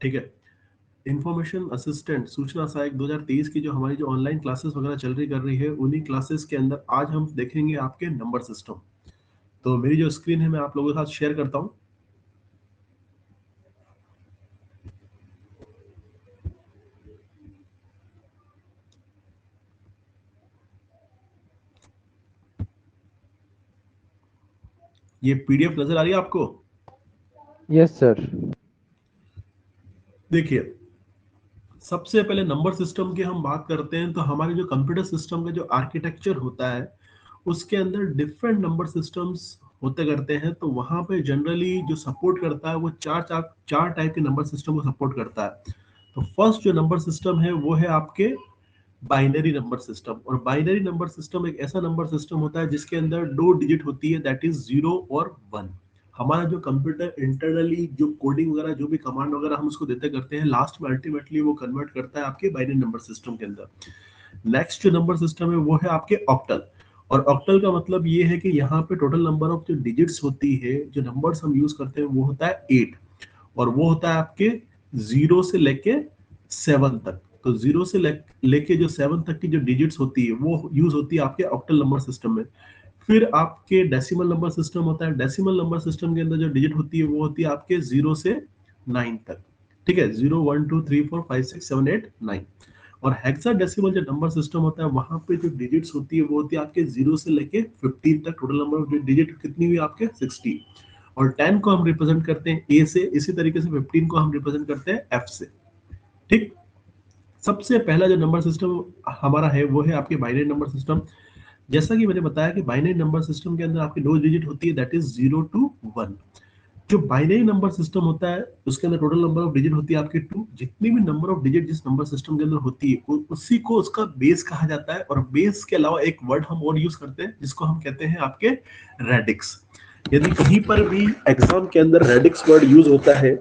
ठीक है। Information assistant सूचना सहायक 2023 की जो हमारी जो ऑनलाइन क्लासेस वगैरह चल रही कर रही है, उन्हीं क्लासेस के अंदर आज हम देखेंगे आपके नंबर सिस्टम। तो मेरी जो स्क्रीन है मैं आप लोगों के साथ शेयर करता हूँ। ये पीडीएफ नजर आ रही है आपको? Yes sir. देखिए, सबसे पहले नंबर सिस्टम की हम बात करते हैं तो हमारे जो कंप्यूटर सिस्टम का जो आर्किटेक्चर होता है उसके अंदर डिफरेंट नंबर सिस्टम्स होते करते हैं। तो वहां पे जनरली जो सपोर्ट करता है वो चार टाइप के नंबर सिस्टम को सपोर्ट करता है। तो फर्स्ट जो नंबर सिस्टम है वो है आपके बाइनरी नंबर सिस्टम। और बाइनरी नंबर सिस्टम एक ऐसा नंबर सिस्टम होता है जिसके अंदर दो डिजिट होती है, दैट इज 0 और 1। हमारा जो कंप्यूटर इंटरनली जो कोडिंग वगैरह जो भी कमांड वगैरह हम उसको देते करते हैं, लास्ट में अल्टीमेटली वो कन्वर्ट करता है आपके बाइनरी नंबर सिस्टम के अंदर। नेक्स्ट जो नंबर सिस्टम है वो है आपके ऑक्टल। और ऑक्टल का मतलब ये है कि यहाँ पे टोटल नंबर ऑफ जो डिजिट्स होती है, जो नंबर्स हम यूज करते हैं वो होता है 8। और वो होता है आपके 0 से लेके 7 तक। तो लेके जो 7 तक की जो डिजिट्स होती है वो यूज होती है आपके ऑक्टल नंबर सिस्टम में। फिर आपके डेसिमल नंबर सिस्टम होता है। डेसिमल नंबर सिस्टम के अंदर जो डिजिट होती है वो होती है आपके 0 से 9 तक। ठीक है, 0 1 2 3 4 5 6 7 8 9। और हेक्साडेसिमल जो नंबर सिस्टम होता है वहां पे जो डिजिट्स होती है वो होती है आपके 0 से लेके 15 तक। टोटल नंबर ऑफ डिजिट कितनी हुई आपके 60। और 10 को हम रिप्रेजेंट करते हैं ए से, इसी तरीके से 15 को हम रिप्रेजेंट करते हैं एफ से। ठीक। सबसे पहला जो नंबर सिस्टम हमारा है वो है आपके बाइनरी नंबर सिस्टम। जैसा कि मैंने बताया कि बाइनरी नंबर सिस्टम के अंदर आपकी दो डिजिट होती है, दैट इज 0 to 1। जो बाइनरी नंबर सिस्टम होता है उसके अंदर टोटल नंबर ऑफ डिजिट होती है आपके 2। जितनी भी नंबर ऑफ डिजिट जिस नंबर सिस्टम के अंदर होती है उसी को उसका बेस कहा जाता है। और बेस के अलावा एक वर्ड हम और यूज करते हैं जिसको हम कहते हैं आपके रेडिक्स। यदि कहीं पर भी एग्जाम के अंदर रेडिक्स वर्ड यूज होता है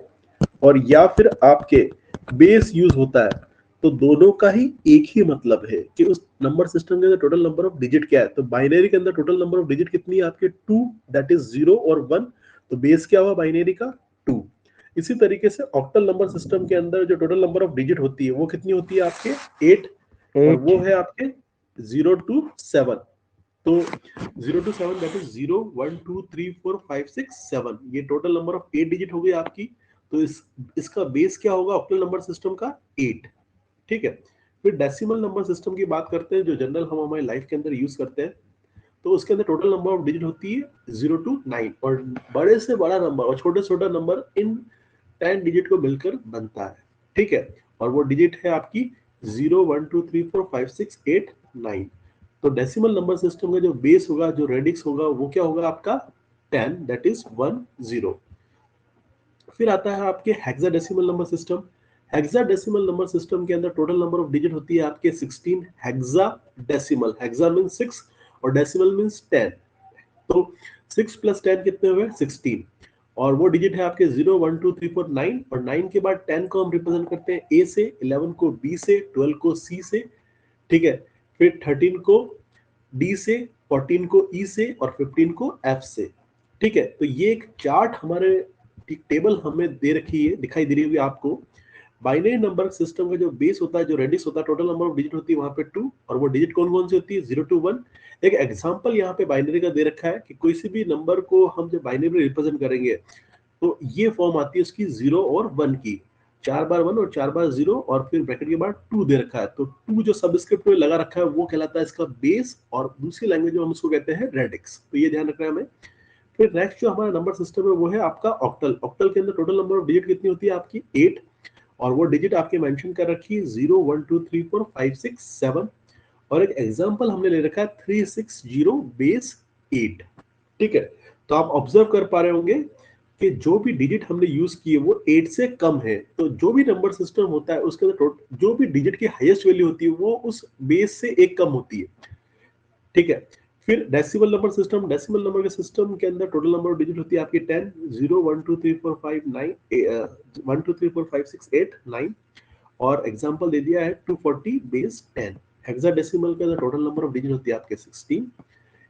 और या फिर आपके बेस यूज होता है, तो दोनों का ही एक ही मतलब है कि उस नंबर सिस्टम के अंदर टोटल नंबर ऑफ डिजिट क्या है। तो बाइनरी के अंदर टोटल नंबर ऑफ डिजिट कितनी है आपके 2, दैट इज 0 और 1। तो बेस क्या हुआ बाइनरी का 2। इसी तरीके से ऑक्टल नंबर सिस्टम के अंदर जो टोटल नंबर ऑफ डिजिट होती है वो कितनी होती है आपके 8। और 8। वो है आपके 0 to 7। तो 0 to 7 दैट इज 0 1 2 3 4 5 6 7। ये टोटल नंबर ऑफ 8 डिजिट हो गई आपकी। तो इसका बेस क्या होगा ऑक्टल नंबर सिस्टम का 8। ठीक है। फिर डेसिमल नंबर सिस्टम की बात करते हैं जो जनरल हम हमारी लाइफ के अंदर यूज करते हैं। तो उसके अंदर टोटल नंबर ऑफ डिजिट होती है 0 to 9। और बड़े से बड़ा नंबर और छोटे से छोटा नंबर इन 10 डिजिट को मिलकर बनता है। ठीक है। और वो डिजिट है आपकी 0 1 2 3 4 5 6 8 9। तो डेसिमल नंबर सिस्टम का जो बेस होगा, जो रेडिक्स होगा, वो क्या होगा आपका 10, दैट इज 10। फिर आता है आपके hexadecimal number system. Hexadecimal number system के अंदर टोटल नंबर ऑफ डिजिट होती है आपके 16। हेक्साडेसिमल, हेक्सा मींस 6 और डेसिमल मींस 10। तो 6 + 10 कितने हुए 16। और वो डिजिट है आपके 0 1 2 3 4 9। और 9 के बाद 10 को हम रिप्रेजेंट करते हैं ए से, 11 को बी से, 12 को सी से। ठीक है। फिर 13 को डी से, 14 को ई से और 15 को एफ से। ठीक है। तो ये एक चार्ट हमारे टेबल हमें दे रखी है, दिखाई दे रही होगी आपको। बाइनरी नंबर सिस्टम का जो बेस होता है, जो रेडिक्स होता है, टोटल नंबर ऑफ डिजिट होती है वहां पे 2। और वो डिजिट कौन कौन सी होती है 0 to 1। एक एग्जांपल यहाँ पे बाइनरी का दे रखा है कि कोई सी भी नंबर को हम जब बाइनरी में रिप्रेजेंट करेंगे तो ये फॉर्म आती है उसकी 0 और 1 की। 4 बार 1 और 4 बार 0 और फिर ब्रैकेट के बाद 2 दे रखा है। तो 2 जो सबस्क्रिप्ट में लगा रखा है वो कहलाता है इसका बेस। और दूसरी लैंग्वेज में हम उसको कहते हैं रेडिक्स। तो ये ध्यान रखना है हमें। फिर नेक्स्ट जो हमारा नंबर सिस्टम है वो है आपका ऑक्टल। ऑक्टल के अंदर टोटल नंबर ऑफ डिजिट कितनी होती है आपकी 8। और वो डिजिट आपके मेंशन कर रखी है 0 1 2 3 4 5 6 7। और एक एग्जांपल हमने ले रखा है 360 बेस 8। ठीक है। तो आप ऑब्जर्व कर पा रहे होंगे कि जो भी डिजिट हमने यूज किए वो 8 से कम है। तो जो भी नंबर सिस्टम होता है उसके अंदर जो भी डिजिट की हाईएस्ट वैल्यू होती है वो उस बेस से एक कम होती है। ठीक है। फिर decimal number system, decimal number के सिस्टम के अंदर टोटल नंबर ऑफ डिजिट होती है आपकी 10। 0 1 2 3 4 5 9 1 2 3 4 5 6 8 9। और एग्जांपल दे दिया है 240 बेस 10। हेक्साडेसिमल के अंदर टोटल नंबर ऑफ डिजिट होती है आपके 16।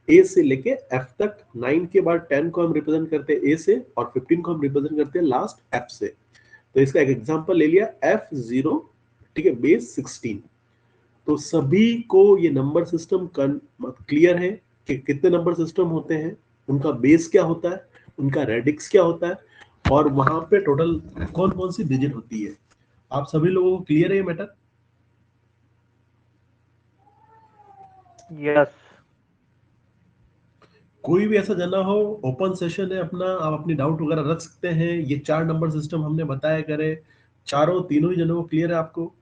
ए से लेके एफ तक। 9 के बाद 10 को हम रिप्रेजेंट करते हैं ए से और 15 को हम रिप्रेजेंट करते हैं लास्ट एफ से। तो इसका एक एग्जांपल ले लिया F0, ठीक है, बेस 16। तो सभी को ये नंबर सिस्टम क्लियर है कि कितने नंबर सिस्टम होते हैं, उनका बेस क्या होता है, उनका रेडिक्स क्या होता है, और वहां पे टोटल कौन कौन सी डिजिट होती है। आप सभी लोगों को क्लियर है ये मैटर? यस। कोई भी ऐसा जना हो, ओपन सेशन है अपना, आप अपनी डाउट वगैरह रख सकते हैं। ये 4 नंबर सिस्टम हमने बताया करे, चारों तीनों ही जनों को क्लियर है आपको?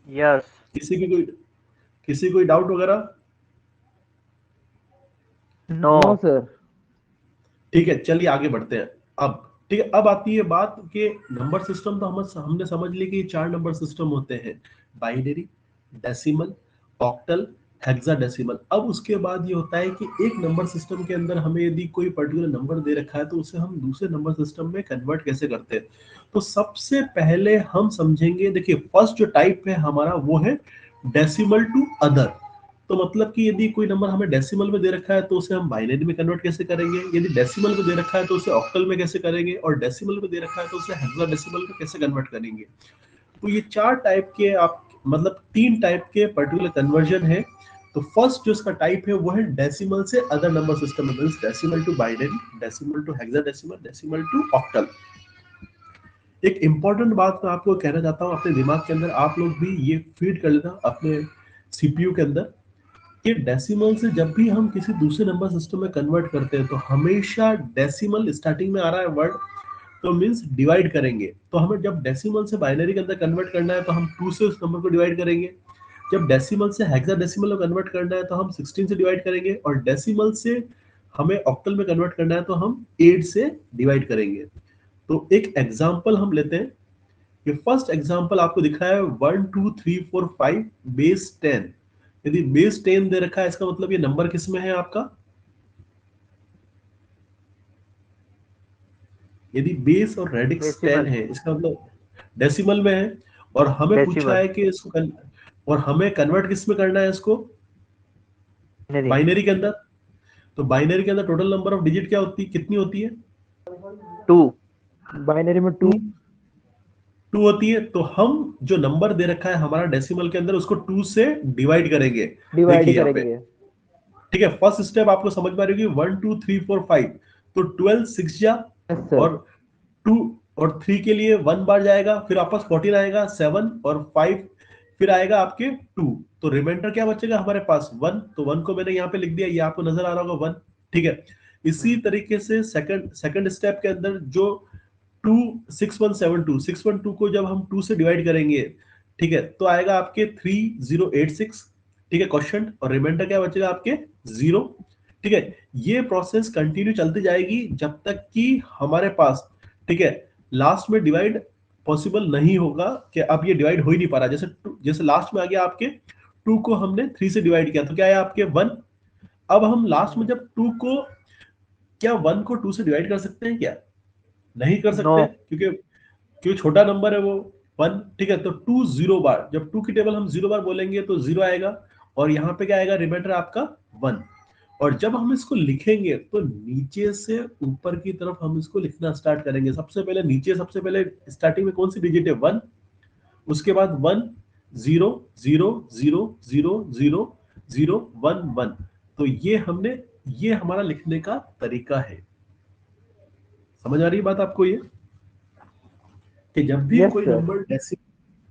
यस। किसी कोई डाउट वगैरह? नो। No sir. ठीक है, चलिए आगे बढ़ते हैं। अब ठीक है, अब आती है बात कि नंबर सिस्टम तो हमने समझ ली कि 4 नंबर सिस्टम होते हैं, बाइनरी, डेसिमल, ऑक्टल, हेक्साडेसिमल। अब उसके बाद ये होता है कि एक नंबर सिस्टम के अंदर हमें यदि कोई पर्टिकुलर नंबर दे रखा है तो उसे हम दूसरे नंबर सिस्टम में कन्वर्ट कैसे करते हैं। तो सबसे पहले हम समझेंगे, देखिए फर्स्ट जो टाइप है हमारा वो है डेसिमल टू अदर। तो मतलब कि यदि कोई नंबर हमें डेसिमल में दे रखा है तो उसे हम बाइनरी में कन्वर्ट कैसे करेंगे, यदि डेसिमल में दे रखा है तो उसे ऑक्टल में कैसे करेंगे, और डेसिमल में दे रखा है तो उसे हेक्साडेसिमल में कैसे कन्वर्ट करेंगे। तो ये 4 टाइप के, आप मतलब 3 टाइप के पर्टिकुलर कन्वर्जन है। तो फर्स्ट जो इसका टाइप है वो है डेसिमल से other number system, means decimal to binary, decimal to hexadecimal, decimal to octal. एक इंपॉर्टेंट बात मैं आपको कहना चाहता हूं, अपने दिमाग के अंदर आप लोग भी ये फीड कर लेना अपने सीपीयू के अंदर, कि डेसिमल से जब भी हम किसी दूसरे नंबर सिस्टम में कन्वर्ट करते हैं तो हमेशा डेसिमल स्टार्टिंग में आ रहा है वर्ड, तो मींस डिवाइड करेंगे। तो हमें जब डेसिमल से बाइनरी के अंदर कन्वर्ट करना है तो हम 2 से उस नंबर को डिवाइड करेंगे। जब डेसिमल से हेक्साडेसिमल में कन्वर्ट करना है तो हम 16 से डिवाइड करेंगे, और डेसिमल से हमें ऑक्टल में कन्वर्ट करना है तो हम 8 से डिवाइड करेंगे। तो एक एग्जांपल हम लेते हैं। ये फर्स्ट एग्जांपल आपको दिखा है 1 2 3 4 5 बेस 10। यदि बेस 10 दे रखा है इसका मतलब ये नंबर किस में है आपका, यदि बेस और रेडिक्स 10 डेसिमल। है इसका मतलब डेसिमल में है। और हमें पूछा डेसिमल। है कि इसको और हमें कन्वर्ट किस में करना है इसको, बाइनरी। बाइनरी के अंदर। तो बाइनरी के अंदर टोटल नंबर ऑफ डिजिट क्या होती है, कितनी होती है? 2। बाइनरी में 2। 2। 2 होती है। तो हम जो नंबर दे रखा है हमारा डेसिमल के अंदर उसको 2 से डिवाइड करेंगे। डिवाइड देखिए यहाँ पे, करेंगे। ठीक है, फर्स्ट स्टेप आपको समझ में आ रही होगी, 1 2 3 4 5। तो 12 6 जा, यस सर। और 2 और 3 के लिए 1 बार जाएगा, फिर वापस 14 आएगा, 7 और 5, फिर आएगा आपके 2। तो रिमाइंडर क्या बचेगा हमारे पास, 1। तो 1 को मैंने यहाँ पे लिख दिया, ये आपको नजर आ रहा होगा 1, ठीक है। इसी तरीके से सेकंड सेकंड स्टेप के अंदर जो 2 6 1 7 2 को जब हम 2 से डिवाइड करेंगे, ठीक है, तो आएगा आपके 3086, ठीक है, क्वेश्चन, और रिमाइंडर क्या बचेगा आपके 0, ठीक है। ये प्रोसेस कंटिन्यू चलती जाएगी जब तक कि हमारे पास, ठीक है, लास्ट में डिवाइड पॉसिबल नहीं होगा, कि अब ये डिवाइड हो ही नहीं पा रहा। जैसे लास्ट में आ गया आपके 2 को हमने 3 से डिवाइड किया तो क्या है आपके 1। अब हम लास्ट में जब 2 को, क्या 1 को 2 से डिवाइड कर सकते हैं क्या? नहीं कर नो। सकते, क्योंकि छोटा नंबर है वो 1, ठीक है। तो 2 0 बार, जब 2 की टेबल हम 0 बार बोलेंगे तो 0 आएगा, और यहाँ पे क्या आएगा, रिमाइंडर आपका 1। और जब हम इसको लिखेंगे तो नीचे से ऊपर की तरफ हम इसको लिखना स्टार्ट करेंगे। सबसे पहले नीचे, सबसे पहले स्टार्टिंग में कौन सी डिजिट है, 1। उसके बाद 1 0 0 0 0 0 0 1 1। तो ये हमारा लिखने का तरीका है। समझ आ रही है बात आपको ये, कि जब भी यस कोई सर। नंबर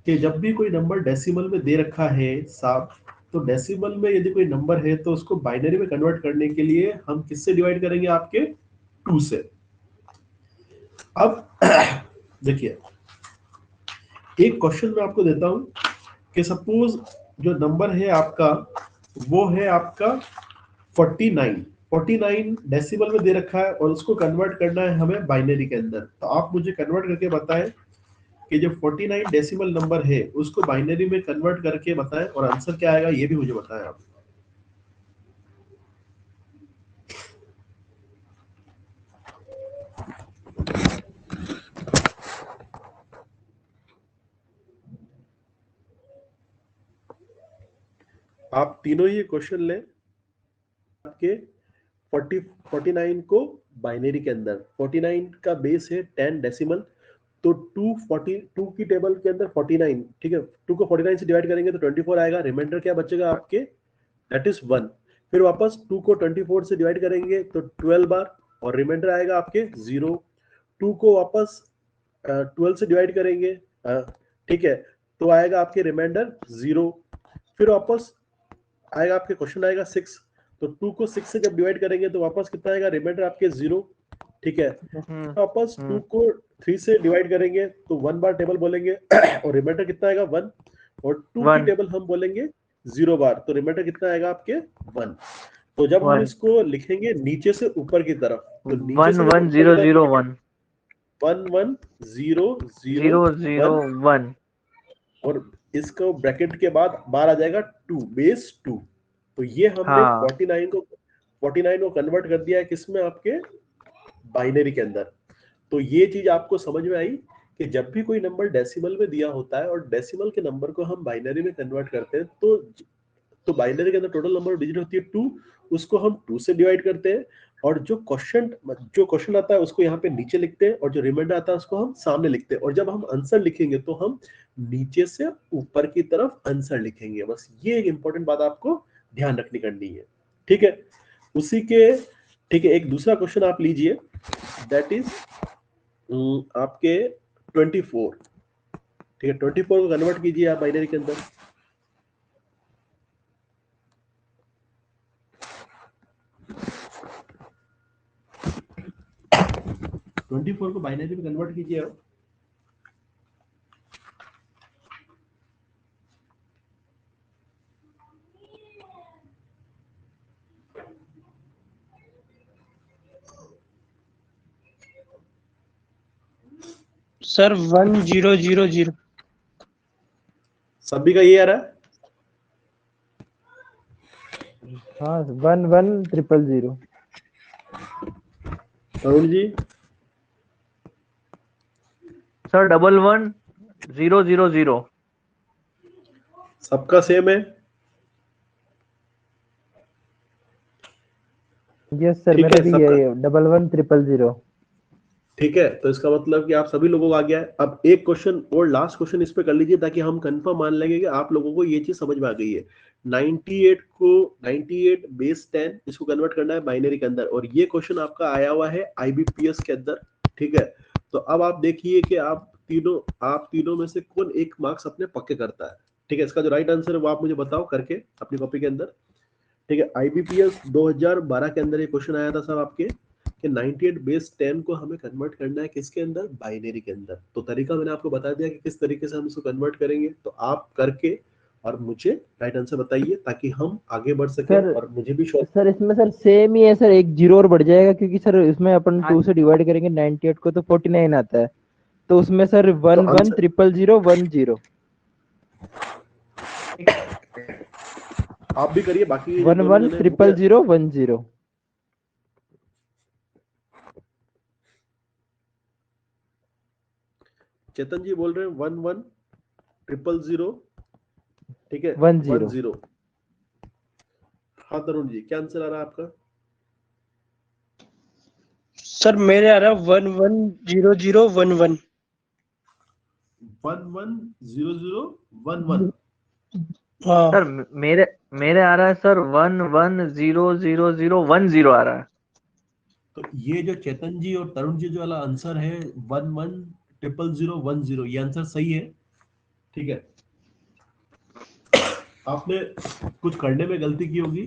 कि जब भी कोई नंबर डेसिमल में दे रखा है साहब, तो डेसिमल में यदि कोई नंबर है तो उसको बाइनरी में कन्वर्ट करने के लिए हम किससे डिवाइड करेंगे, आपके 2 से। अब देखिए, एक क्वेश्चन मैं आपको देता हूं कि सपोज जो नंबर है आपका वो है आपका 49। 49 डेसिमल में दे रखा है और उसको कन्वर्ट करना है हमें बाइनरी के अंदर। तो आप मुझे कन्वर्ट करके बताएं कि जो 49 डेसिमल नंबर है उसको बाइनरी में कन्वर्ट करके बताएं, और आंसर क्या आएगा ये भी मुझे बताएं आप। आप तीनों ही क्वेश्चन लें, आपके 49 को बाइनरी के अंदर 49 का बेस है 10 डेसिमल, तो 242 की टेबल के अंदर 49, ठीक है, 2 को 49 से डिवाइड करेंगे तो 24 आएगा, रिमाइंडर क्या बचेगा आपके, दैट इज 1। फिर वापस 2 को 24 से डिवाइड करेंगे तो 12 बार, और रिमाइंडर आएगा आपके 0। 2 को वापस 12 से डिवाइड करेंगे, ठीक है, तो आएगा आपके रिमाइंडर 0। फिर वापस आएगा आपके क्वेश्चन आएगा 6, तो 2 को 6 से जब डिवाइड करेंगे तो वापस कितना आएगा, रिमाइंडर आपके 0, ठीक है। वापस 2 को 3 से डिवाइड करेंगे तो 1 बार टेबल बोलेंगे और रिमाइंडर कितना आएगा 1, और 2 की 1 टेबल हम बोलेंगे 0 बार, तो रिमाइंडर कितना आएगा आपके 1। तो जब हम 1 इसको लिखेंगे नीचे से ऊपर की तरफ, तो नीचे 1 से जब 1 ऊपर की 0 तरफ 0 1 1 1 0 0 0 0 1, 1 और इसको ब्रैकेट के बाद बाहर आ जाएगा 2, बेस 2। तो ये हमने हाँ 49 को कन्वर्ट कर दिया है किसमें, आपके बाइनरी के अंदर। तो ये चीज आपको समझ में आई कि जब भी कोई नंबर डेसिमल में दिया होता है और डेसिमल के नंबर को हम बाइनरी में कन्वर्ट करते हैं, तो बाइनरी के अंदर टोटल नंबर ऑफ डिजिट होती है 2, उसको हम 2 से डिवाइड करते हैं, और जो क्वेश्चन आता है उसको यहाँ पे नीचे लिखते हैं, और जो रिमाइंडर आता है उसको हम सामने लिखते हैं, और जब हम आंसर लिखेंगे तो हम नीचे से ऊपर की तरफ आंसर लिखेंगे। बस ये एक इंपॉर्टेंट बात आपको ध्यान रखनी करनी है, ठीक है। उसी के, ठीक है, एक दूसरा क्वेश्चन आप लीजिए, दैट इज आपके 24, ठीक है, 24 को कन्वर्ट कीजिए आप बाइनरी के अंदर। 24 को बाइनरी में कन्वर्ट कीजिए आप। सर 1000। सभी का ये आ रहा है, हाँ 11000। अरुण जी? सर 11 0 0 0 सबका सेम है, यस सर, ठीक मेरा है भी सबका, यही है 11000। ठीक है। तो इसका मतलब कि आप सभी लोगों को आ गया है। अब एक क्वेश्चन और लास्ट क्वेश्चन इस पे कर लीजिए ताकि हम कंफर्म मान लेंगे कि आप लोगों को ये चीज समझ में आ गई है। 98 को 98 बेस 10 इसको कन्वर्ट करना है बाइनरी के अंदर, और ये क्वेश्चन आपका आया हुआ है आईबीपीएस के अंदर, ठीक है। तो अब आप देखिए कि आप तीनों में से कौन एक मार्क्स अपने पक्के करता है, ठीक है। इसका जो राइट आंसर है वो आप मुझे बताओ करके अपनी कॉपी के अंदर, ठीक है। आईबीपीएस 2012 के अंदर ये क्वेश्चन आया था साहब आपके कि 98 बेस 10 को हमें कन्वर्ट करना है किसके अंदर, बाइनरी के अंदर। तो तरीका मैंने आपको बता दिया कि किस तरीके से हम इसको कन्वर्ट करेंगे, तो आप करके और मुझे राइट आंसर बताइए ताकि हम आगे बढ़ सके सर और मुझे भी श्योर। सर इसमें सर सेम ही है सर, एक जीरो और बढ़ जाएगा क्योंकि सर इसमें अपन हाँ 2 से डिवाइड करेंगे 98 को तो 49 आता है, तो उसमें सर तो 1100010 आप भी करिए, बाकी जो दोनों जने मुझे 1100010। चेतन जी बोल रहे हैं 11000, ठीक है, 10। 10। हाँ तरुण जी, क्या आंसर आ रहा है आपका? सर मेरे आ रहा 110011। 110011। हाँ सर मेरे मेरे आ रहा है सर 11000010 आ रहा है। तो ये जो चेतन जी और तरुण जी जो वाला आंसर है 11000010, ये आंसर सही है, ठीक है। आपने कुछ करने में गलती की होगी,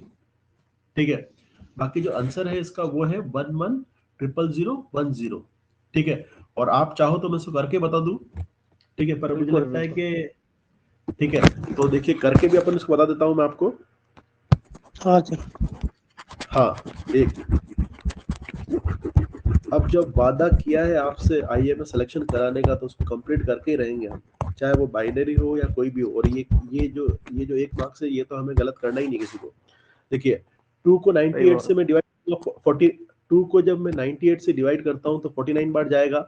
ठीक है। बाकी जो आंसर है इसका वो है 11000010, ठीक है। और आप चाहो तो मैं इसको करके बता दूं, ठीक है, पर मुझे बिल्कुल लगता है बिल्कुल। कि, ठीक है, तो देखिए करके भी अपन इसको बता देता हूं मैं आपको। हाँ सर। हाँ, एक, अब जब वादा किया है आपसे आईएमएस सिलेक्शन कराने का तो उसको कंप्लीट करके ही रहेंगे हम, चाहे वो बाइनरी हो या कोई भी हो। और ये जो एक मार्क्स है ये तो हमें गलत करना ही नहीं किसी को। देखिए 2 को सही 98 से बात। मैं डिवाइड 40, 2 को जब मैं 98 से डिवाइड करता हूं तो 49 बार जाएगा,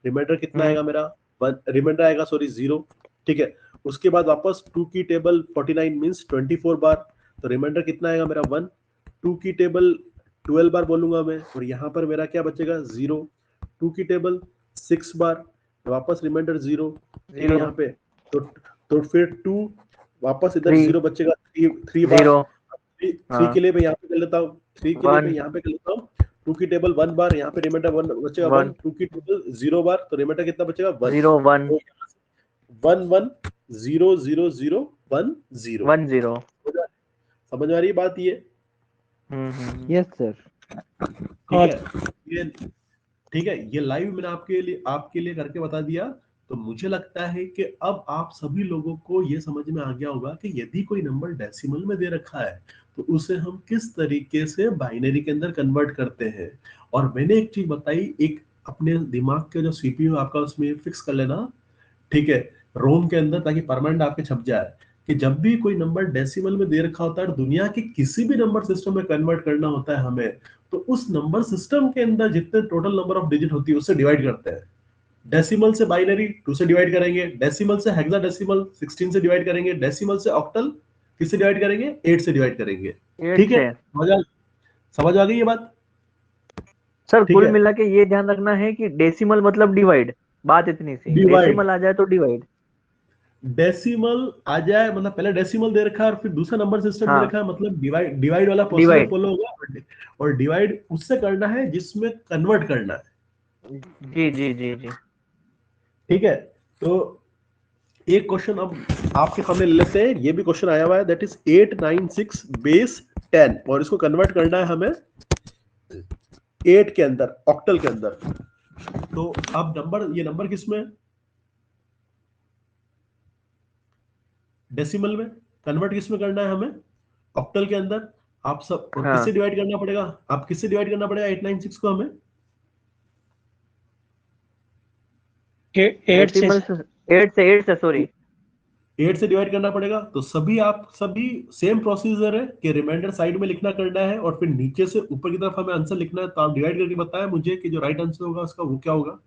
रिमाइंडर कितना आएगा मेरा, रिमाइंडर आएगा सॉरी 0, ठीक है। उसके बाद वापस 2 की टेबल 49 मींस 24 बार, तो रिमाइंडर कितना आएगा मेरा 1। 2 की टेबल 12 बार बोलूंगा मैं, और यहाँ पर मेरा क्या बचेगा 0। 2 की टेबल 6 बार, वापस रिमाइंडर 0, ठीक है यहाँ पे। तो फिर 2 वापस इधर 0 बचेगा, 3 बार। 3 के लिए मैं यहाँ पे कर लेता हूँ, 3 के लिए मैं यहाँ पे कर लेता हूँ। 2 की टेबल 1 बार, यहाँ पे रिमाइंडर 1 बचेगा 1। 2 की टेबल 0 बार, तो रिमाइंडर कितना बचेगा 1। 0 1 1 1 0 0 0 1 0। 1 0। समझ आ रही है बात ये? Yes sir. ठीक है, ये ठीक है, ये लाइव मैंने आपके लिए करके बता दिया। तो मुझे लगता है कि अब आप सभी लोगों को ये समझ में आ गया होगा कि यदि कोई नंबर डेसिमल में दे रखा है तो उसे हम किस तरीके से बाइनरी के अंदर कन्वर्ट करते हैं। और मैंने एक चीज बताई, एक अपने दिमाग के जो सीपीयू आपका उसमें फिक्स कर लेना, ठीक है, रोम के अंदर, ताकि परमानेंट आपके छप जाए कि जब भी कोई नंबर डेसिमल में दे रखा होता है, दुनिया के किसी भी नंबर सिस्टम में कन्वर्ट करना होता है हमें, तो उस नंबर सिस्टम के अंदर जितने टोटल नंबर ऑफ डिजिट होती है उससे डिवाइड करते हैं। डेसिमल से बाइनरी 2 से डिवाइड करेंगे, डेसिमल से हेक्साडेसिमल 16 से डिवाइड करेंगे, डेसिमल से ऑक्टल किससे डिवाइड करेंगे 8 से डिवाइड करेंगे। ठीक है, समझ आ गई ये बात? सर कुल मिला के ये ध्यान रखना है कि डेसिमल मतलब डिवाइड, बात इतनी सी। डेसिमल आ जाए तो डिवाइड, डेसिमल आ जाए मतलब पहले डेसिमल दे रखा है और फिर दूसरा नंबर सिस्टम दे रखा है, मतलब डिवाइड वाला प्रोसीजर फॉलो होगा। और डिवाइड उससे करना है जिसमें कन्वर्ट करना है। जी जी जी जी। ठीक है, तो एक क्वेश्चन अब आपके सामने ले लेते हैं। ये भी क्वेश्चन आया हुआ है, दैट इज 896 बेस 10, और इसको कन्वर्ट करना है हमें 8 के अंदर, ऑक्टल के अंदर। तो अब ये नंबर किसमें? डेसिमल में। कन्वर्ट किसमें करना है हमें? ऑक्टल के अंदर। आप सब और किससे डिवाइड करना पड़ेगा? आप किससे डिवाइड करना पड़ेगा 896 को हमें? 8 से सॉरी 8 से डिवाइड करना पड़ेगा। तो सभी सेम प्रोसीजर है कि रिमाइंडर साइड में लिखना करना है और फिर नीचे से ऊपर की तरफ हमें आंसर लिखना है। तो आप डिवाइड करके बताएं मुझे कि जो राइट आंसर होगा उसका वो क्या होगा।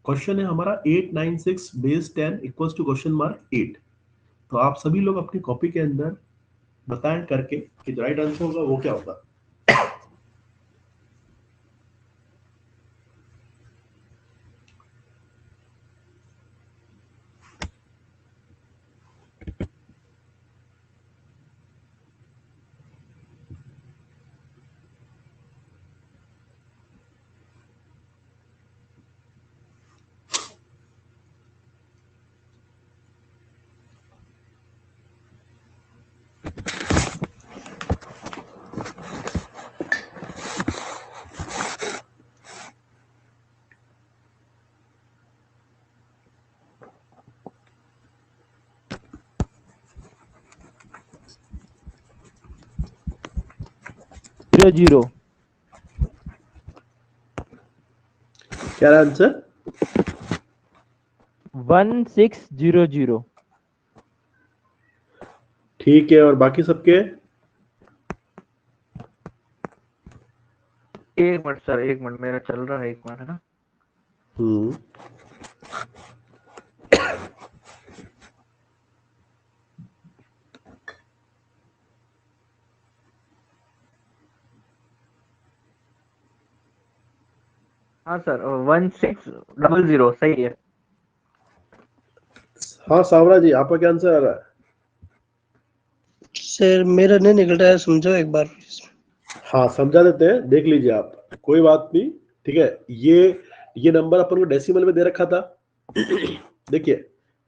क्वेश्चन है हमारा 896 base 10 equals to question mark 8। तो आप सभी लोग अपनी कॉपी के अंदर बताएं करके कि जो राइट आंसर होगा वो क्या होगा। जीरो। क्या आंसर? 1600। ठीक है, और बाकी सबके? एक मिनट सर, एक मिनट मेरा चल रहा है, एक मिनट है ना। हाँ सर 1600 सही है। हाँ सावरा जी, आपका क्या आंसर आ रहा है? सर मेरा नहीं निकल रहा है, समझो एक बार। हाँ समझा देते हैं, देख लीजिए आप, कोई बात नहीं। ठीक है, ये नंबर अपन को डेसिमल में दे रखा था। देखिए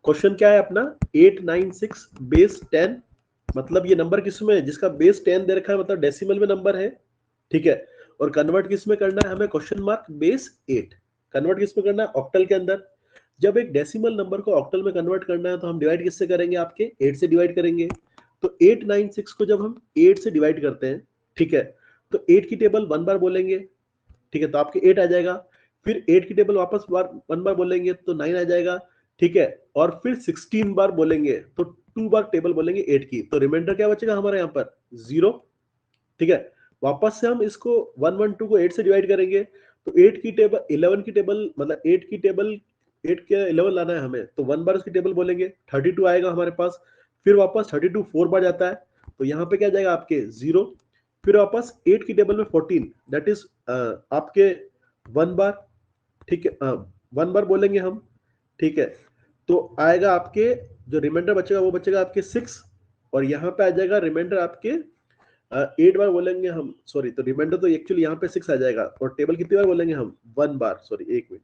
क्वेश्चन क्या है अपना, 896 बेस 10, मतलब ये नंबर किसमें है? जिसका बेस 10 दे रखा है, मतलब डेसिमल में नंबर है। ठीक है, और कन्वर्ट किसमें करना है हमें? Question mark base 8। कन्वर्ट किसमें करना है? ऑक्टल के अंदर। जब एक डेसिमल नंबर को ऑक्टल में कन्वर्ट करना है तो हम डिवाइड किससे करेंगे? आपके 8 से डिवाइड करेंगे। तो 896 को जब हम 8 से डिवाइड करते हैं, ठीक है, तो 8 की टेबल 1 बार बोलेंगे, ठीक है, तो आपके 8 आ जाएगा। फिर 8 की टेबल वापस 1 बार बोलेंगे तो 9 आ जाएगा। ठीक है, और फिर 16 बार बोलेंगे तो 2 बार टेबल बोलेंगे 8 की, तो रिमाइंडर क्या बचेगा हमारे यहाँ पर? 0। ठीक है, वापस से हम इसको 1 1 2 को 8 से डिवाइड करेंगे तो 8 की टेबल 11 की टेबल, मतलब 8 की टेबल 8 के 11 लाना है हमें, तो 1 बार उसकी टेबल बोलेंगे, 32 आएगा हमारे पास। फिर वापस 32 4 बार जाता है, तो यहाँ पे क्या जाएगा आपके 0। फिर वापस 8 की टेबल में 14, दैट इज आपके 1 बार, ठीक है, 1 बार बोलेंगे हम, ठीक है। तो आएगा आपके जो रिमाइंडर बचेगा वो बचेगा आपके 6, और यहाँ पे आ जाएगा रिमाइंडर आपके 8 बार बोलेंगे हम, सॉरी, तो रिमाइंडर तो एक्चुअली यहाँ पे 6 आ जाएगा, और टेबल कितनी बार बोलेंगे हम, 1 बार, सॉरी 1 मिनट,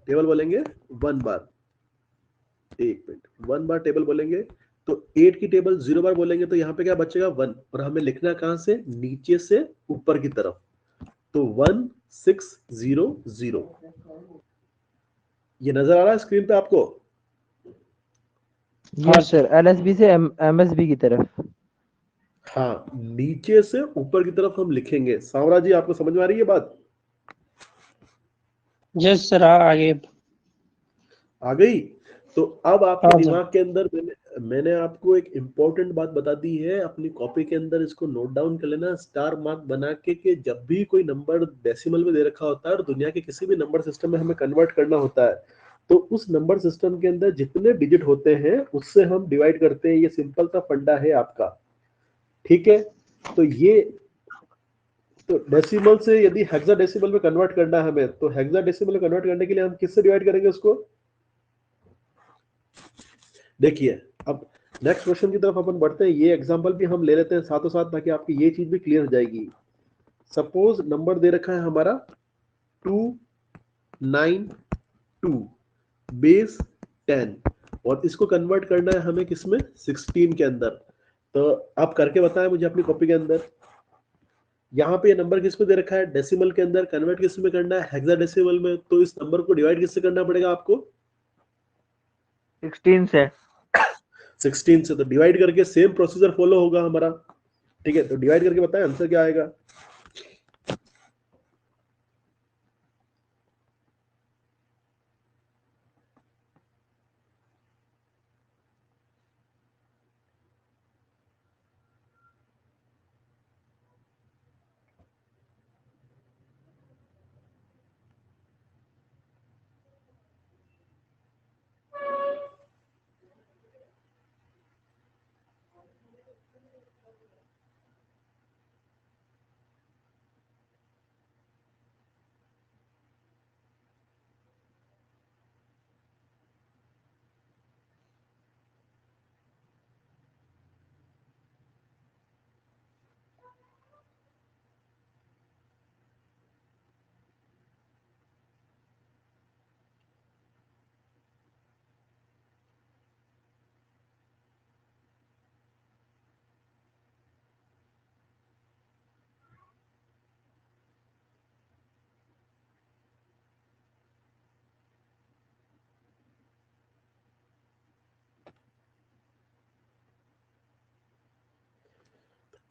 टेबल बोलेंगे 1 बार, 1 मिनट, 1 बार टेबल बोलेंगे। तो 8 की टेबल 0 बार बोलेंगे, तो यहाँ पे क्या बचेगा 1, और हमें लिखना कहां से, नीचे से ऊपर की तरफ, तो 1 6 0 0। ये नजर आ रहा है स्क्रीन पे आपको? यस सर, एलएसबी से एमएसबी की तरफ। हाँ, नीचे से ऊपर की तरफ हम लिखेंगे। सांवरा जी, आपको समझ में आ रही है बात? यस सर, आगे। आ गई? तो अब आपके हाँ सर। दिमाग के अंदर मैंने आपको एक इंपॉर्टेंट बात बता दी है, अपनी कॉपी के अंदर इसको नोट डाउन कर लेना, स्टार मार्क बना के, कि जब भी कोई नंबर डेसिमल में दे रखा होता है और दुनिया के किसी भी नंबर सिस्टम में हमें कन्वर्ट करना होता है, तो उस नंबर सिस्टम के अंदर जितने डिजिट होते हैं उससे हम डिवाइड करते हैं। ये सिंपल सा फंडा है आपका, ठीक है। तो ये, तो डेसिमल से यदि हेक्साडेसिमल में कन्वर्ट करना है हमें, तो हेक्साडेसिमल में कन्वर्ट करने के लिए हम किससे डिवाइड करेंगे उसको? देखिए, अब नेक्स्ट क्वेश्चन की तरफ अपन बढ़ते हैं। ये एग्जांपल भी हम ले लेते हैं साथों साथ, ताकि आपकी ये चीज भी क्लियर हो जाएगी। सपोज नंबर दे रखा है हमारा 292 बेस 10, और इसको कन्वर्ट करना है हमें किसमें, 16 के अंदर। तो आप करके बताएं मुझे अपनी कॉपी के अंदर। यहाँ पे ये नंबर किसको दे रखा है, डेसिमल के अंदर, कन्वर्ट किस में करना है, हेक्साडेसिमल में। तो इस नंबर को डिवाइड किससे करना पड़ेगा आपको, 16 से। 16 से। तो डिवाइड करके सेम प्रोसीजर फॉलो होगा हमारा, ठीक है। तो डिवाइड करके बताएं आंसर क्या आएगा।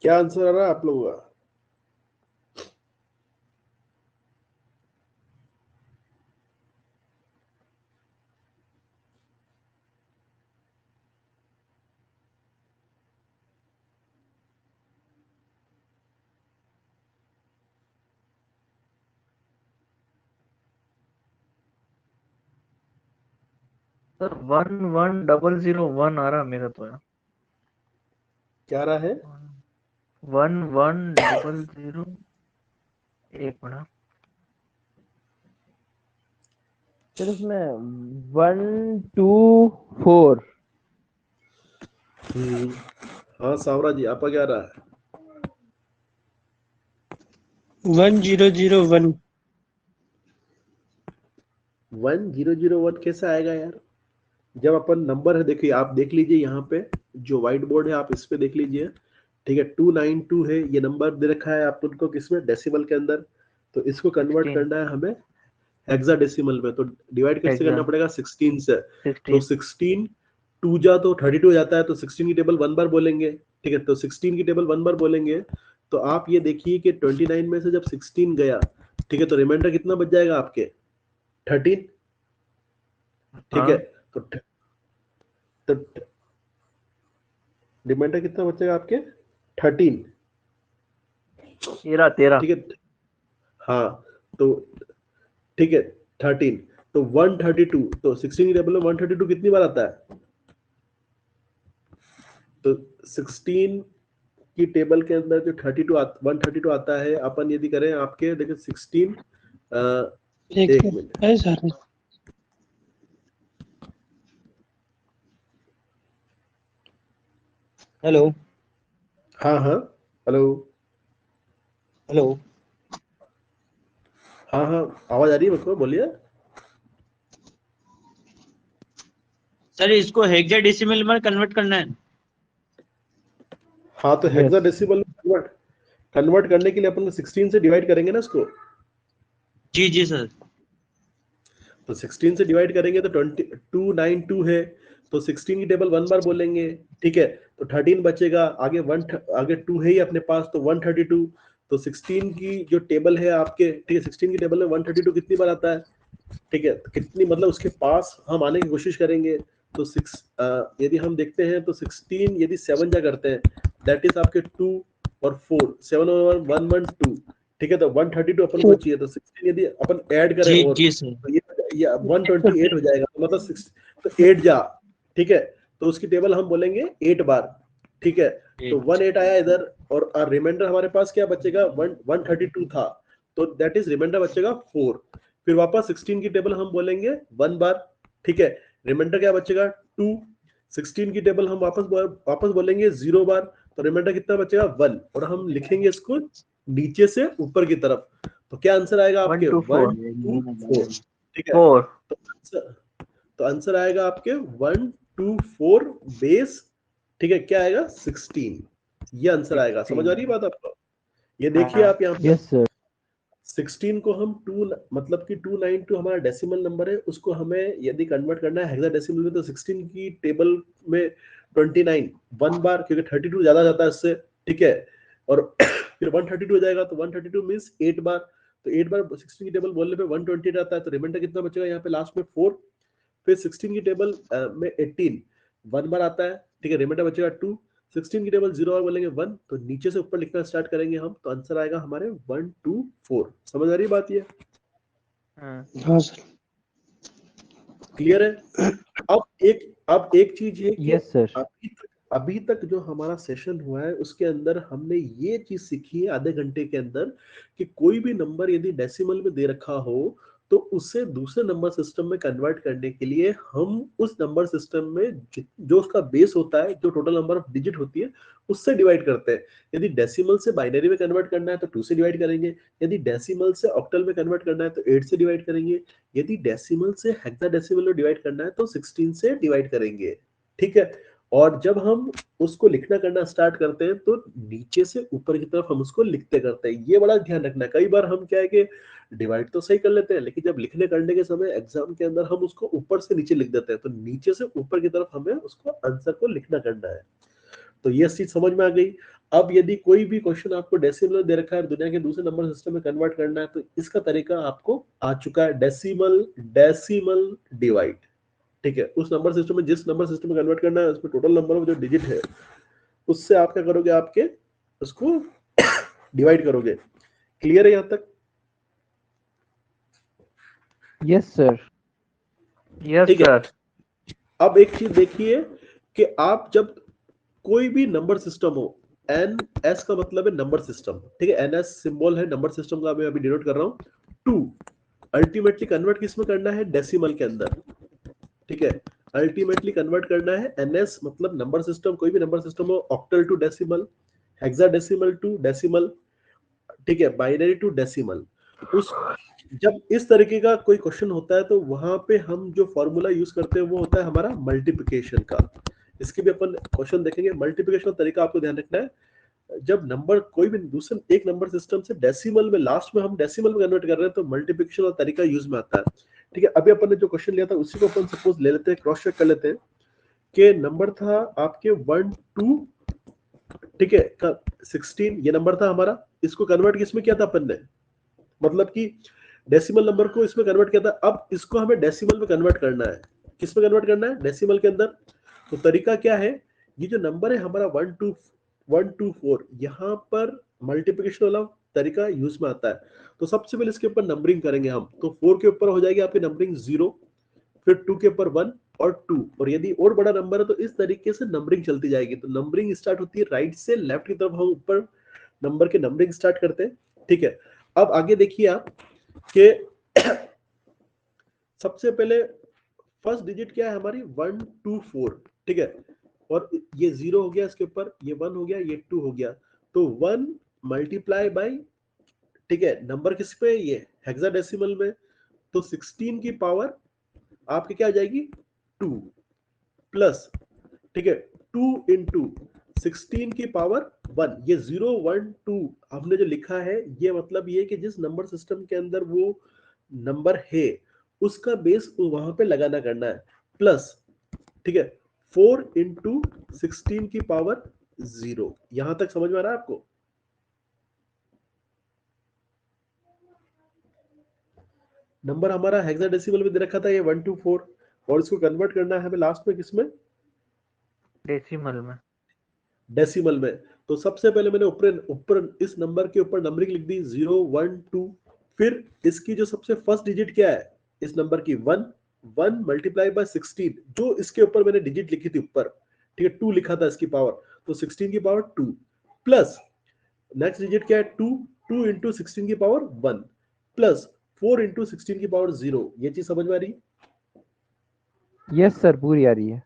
क्या आंसर आ रहा है आप लोगों का? सर 11001 आ रहा मेरा तो यार। क्या रहा है? 1100, एक मिनट। सर इसमें 124। हाँ सांवरा जी, आपका क्या रहा है? 1001। 1001 कैसे आएगा यार? जब अपन नंबर है, देखिए आप देख लीजिए यहाँ पे जो व्हाइट बोर्ड है, आप इस पे देख लीजिए, ठीक है। 292 है ये नंबर दे रखा है आप उनको किसमें, डेसिमल के अंदर। तो इसको कन्वर्ट 16। करना है हमें हेक्साडेसिमल में, तो डिवाइड कैसे करना पड़ेगा, 16 से। तो 16। 16 2 जा तो 32 हो जाता है, तो 16 की टेबल 1 बार बोलेंगे, ठीक है। तो 16 की टेबल 1 बार बोलेंगे, तो आप ये देखिए कि 29 में से जब 16 गया, ठीक है, तो रिमाइंडर कितना बच जाएगा आपके, 13, ठीक है। हाँ, तो रिमाइंडर कितना बचेगा आपके, 13, 13। ठीक है। हाँ, तो ठीक है 13। तो 132, तो 16 की टेबल में 132 कितनी बार आता है? तो 16 की टेबल के अंदर जो 132 आता है, अपन यदि करें आपके देखिए 16 एक मिनट है सर। हेलो हाँ हाँ हेलो हेलो। हाँ हाँ आवाज आ रही है मुझको, बोलिए। सर इसको हेक्साडेसिमल में कन्वर्ट करना है। हाँ तो Yes. हेक्साडेसिमल में कन्वर्ट करने के लिए अपन 16 से डिवाइड करेंगे ना इसको। जी जी सर। तो 16 से डिवाइड करेंगे तो 292 है, तो 16 की टेबल 1 बार बोलेंगे, ठीक है। तो 13 बचेगा, आगे 2 है ही अपने पास, तो 132। तो 16 की जो टेबल है आपके, ठीक है, 16 की टेबल में 132 कितनी बार आता है, ठीक है, तो कितनी मतलब उसके पास हम आने की कोशिश करेंगे। तो यदि हम देखते हैं तो 16 यदि 7 जा करते हैं, दैट इज आपके 2 और 4, 7 और 1 1 2, ठीक है। तो 132 अपन को चाहिए, तो 16 यदि अपन ऐड करें जी और जी सर। तो ये 128 हो जाएगा, तो मतलब 6 तो 8 जा, ठीक है। तो उसकी टेबल हम बोलेंगे 8 बार, ठीक है। तो 18 आया इधर, और रिमाइंडर हमारे पास क्या बचेगा, 132 था, तो दैट इज रिमाइंडर बचेगा 4। फिर वापस 16 की टेबल हम बोलेंगे 1 बार, ठीक है। रिमाइंडर क्या बचेगा 2। 16 की टेबल हम वापस बोलेंगे 0 बार, तो रिमाइंडर कितना बचेगा 1, और हम लिखेंगे इसको नीचे से ऊपर की तरफ। तो क्या आंसर आएगा आपके 1 to 4 1 2 4, ठीक है। 4 तो आंसर आएगा आपके 1 2 4 बेस, ठीक है। क्या आएगा 16, ये आंसर आएगा। समझ आ रही है बात आपको? ये देखिए आप यहाँ पे यस सर। 16 को हम 2 मतलब कि 292 हमारा डेसिमल नंबर है, उसको हमें यदि कन्वर्ट करना है हेक्साडेसिमल में, तो 16 की टेबल में 29 1 बार, क्योंकि 32 ज्यादा जाता है इससे, ठीक है। और फिर 132 हो जाएगा, तो 132 मींस 8 बार, तो 8 बार 16 की टेबल बोलने पे 128 आता है, तो रिमाइंडर कितना बचेगा यहाँ पे लास्ट में 4। फिर 16 की टेबल में 18 1 बार आता है, ठीक है, रिमाइंडर बचेगा 2। 16 की टेबल 0 और बोलेंगे 1, तो नीचे से ऊपर लिखना स्टार्ट करेंगे हम, तो आंसर आएगा हमारे 1 2 4। समझ आ रही बात ये? हाँ सर। क्लियर है? अब एक चीज है कि यस सर। अभी तक जो हमारा सेशन हुआ है उसके अंदर हमने ये चीज सीखी है आधे घंटे के अंदर, कि कोई भी नंबर यदि डेसिमल में दे रखा हो तो उसे दूसरे नंबर सिस्टम में कन्वर्ट करने के लिए हम उस नंबर सिस्टम में जो उसका बेस होता है, जो टोटल नंबर ऑफ डिजिट होती है, उससे डिवाइड करते हैं। यदि डेसिमल से बाइनरी में कन्वर्ट करना है तो 2 से डिवाइड करेंगे, यदि डेसिमल से ऑक्टल में कन्वर्ट करना है तो 8 से डिवाइड करेंगे, यदि डेसिमल से हेक्साडेसिमल में डिवाइड करना है तो 16 से डिवाइड करेंगे, ठीक है। और जब हम उसको लिखना करना स्टार्ट करते हैं तो नीचे से ऊपर की तरफ हम उसको लिखते करते हैं। ये बड़ा ध्यान रखना है। कई बार हम क्या है कि डिवाइड तो सही कर लेते हैं, लेकिन जब लिखने करने के समय एग्जाम के अंदर हम उसको ऊपर से नीचे लिख देते हैं, तो नीचे से ऊपर की तरफ हमें उसको आंसर को लिखना करना है। तो ये चीज समझ में आ गई। अब यदि कोई भी क्वेश्चन आपको डेसिमल दे रखा है, दुनिया के दूसरे नंबर सिस्टम में कन्वर्ट करना है, तो इसका तरीका आपको आ चुका है, डेसिमल डेसिमल डिवाइड, ठीक है। उस नंबर सिस्टम में, जिस नंबर सिस्टम में कन्वर्ट करना है, उसमें टोटल नंबर ऑफ जो डिजिट है उससे आप क्या करोगे, आपके उसको डिवाइड करोगे। क्लियर है यहां तक? Yes sir. यस ठीक है। सर। अब एक चीज देखिए कि आप जब कोई भी नंबर सिस्टम हो, एन एस का मतलब है नंबर सिस्टम, ठीक है, एन एस सिंबल है नंबर सिस्टम का, मैं अभी डिनोट कर रहा हूं। 2 अल्टीमेटली कन्वर्ट किस में करना है, डेसिमल के अंदर, ठीक है। अल्टीमेटली कन्वर्ट करना है एनएस मतलब नंबर सिस्टम, कोई भी नंबर सिस्टम हो, octal to decimal, hexadecimal to decimal, ठीक है, बाइनरी टू डेसिमल। उस जब इस तरीके का कोई क्वेश्चन होता है तो वहां पे हम जो फॉर्मूला यूज करते हैं वो होता है हमारा मल्टीप्लिकेशन का। इसके भी अपन क्वेश्चन देखेंगे। मल्टीप्लिकेशन का तरीका आपको ध्यान रखना है, जब नंबर कोई भी दूसरे एक नंबर सिस्टम से डेसिमल में, लास्ट में हम डेसिमल में कन्वर्ट कर रहे हैं, तो मल्टीप्लिकेशन का तरीका यूज में आता है, ठीक है। अभी अपन ने जो क्वेश्चन लिया था उसी को अपन सपोज ले लेते हैं, क्रॉस चेक कर लेते हैं कि नंबर था आपके 1 2, ठीक है, 16 ये नंबर था हमारा। इसको कन्वर्ट किसमें किया था अपन ने, मतलब कि डेसिमल नंबर को इसमें कन्वर्ट किया था। अब इसको हमें डेसिमल में कन्वर्ट करना है। किस में कन्वर्ट करना है, डेसिमल के अंदर। तो तरीका क्या है, ये जो नंबर है हमारा 1 2 4, यहाँ पर मल्टीप्लिकेशन वाला तरीका यूज में आता है। तो सबसे पहले इसके ऊपर नंबरिंग करेंगे हम। तो 4 के ऊपर हो जाएगी आपकी नंबरिंग 0, फिर 2 के ऊपर 1 और 2, और यदि और बड़ा नंबर है तो इस तरीके से नंबरिंग चलती जाएगी। तो नंबरिंग स्टार्ट होती है राइट से लेफ्ट की तरफ, हम ऊपर नंबर के नंबरिंग स्टार्ट करते हैं। ठीक है, अब आगे देखिए आप कि सबसे पहले फर्स्ट डिजिट क्या है हमारी 1 2 4, ठीक है, और ये 0 हो गया, इसके ऊपर ये 1 हो गया, ये 2 हो गया। तो 1 मल्टीप्लाई बाय, ठीक है, नंबर किस पे, ये हेक्साडेसिमल में, तो 16 की पावर आपकी क्या आ जाएगी 2 प्लस, ठीक है, 2 इंटू 16 की पावर 1। ये 0 1 2 हमने जो लिखा है, ये मतलब ये कि जिस नंबर सिस्टम के अंदर वो नंबर है उसका बेस वहां पे लगाना करना है, प्लस, ठीक है, 4 इंटू 16 की पावर 0। यहां तक समझ में आ रहा है आपको? नंबर हमारा हेक्साडेसिमल में दे रखा था ये 1 2 4, और इसको कन्वर्ट करना है हमें लास्ट में किसमें, डेसिमल में, डेसिमल में। तो सबसे पहले मैंने ऊपर ऊपर इस नंबर के ऊपर नंबरिंग लिख दी 0 1 2, फिर इसकी जो सबसे फर्स्ट डिजिट क्या है इस नंबर की 1 1 मल्टीप्लाई बाय 16, जो इसके ऊपर मैंने डिजिट लिखी थी ऊपर, ठीक है, 2 लिखा था इसकी पावर, तो 16 की पावर 2 प्लस नेक्स्ट डिजिट क्या है 2 2 इंटू 16 की पावर 1 प्लस 4 इंटू 16 की पावर 0। ये चीज समझ में आ रही है? यस सर, पूरी आ रही है।